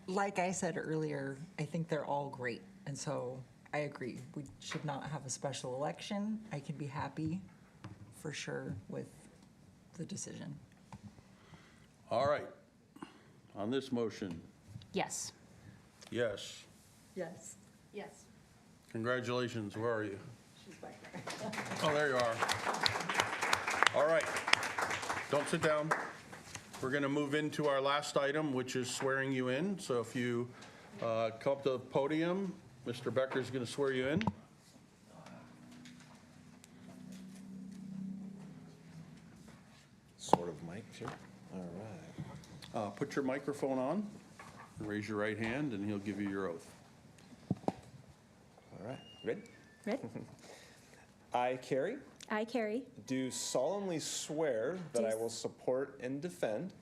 Like I said earlier, I think they're all great. And so I agree. We should not have a special election. I can be happy for sure with the decision. All right. On this motion, Yes. yes. Yes. Yes. Congratulations. Where are you? She's back there. Oh, there you are. All right. Don't sit down. We're going to move into our last item, which is swearing you in. So if you come up to the podium, Mr. Becker's going to swear you in. Sort of mic, sure. All right. Put your microphone on, raise your right hand, and he'll give you your oath. All right. Ready? Ready? I, Carrie, I, Carrie, do solemnly swear that I will support and defend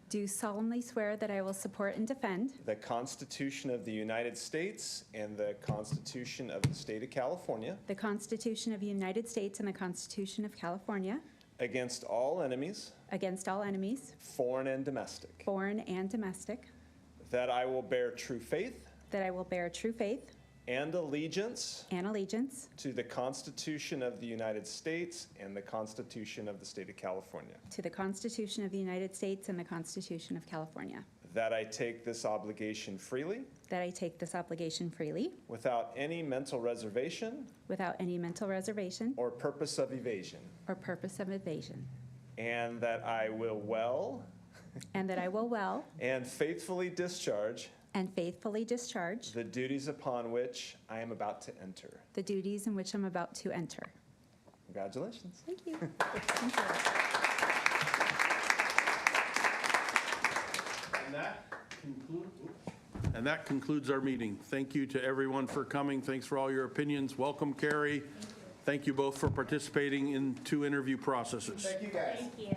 do solemnly swear that I will support and defend the Constitution of the United States and the Constitution of the State of California the Constitution of the United States and the Constitution of California against all enemies, against all enemies, foreign and domestic, foreign and domestic, that I will bear true faith that I will bear true faith and allegiance and allegiance to the Constitution of the United States and the Constitution of the State of California, to the Constitution of the United States and the Constitution of California, that I take this obligation freely that I take this obligation freely without any mental reservation without any mental reservation or purpose of evasion, or purpose of evasion, and that I will well and that I will well and faithfully discharge and faithfully discharge the duties upon which I am about to enter. the duties in which I'm about to enter. Congratulations. Thank you. Thank you. And that concludes our meeting. Thank you to everyone for coming. Thanks for all your opinions. Welcome, Carrie. Thank you both for participating in 2 interview processes. Thank you, guys. Thank you.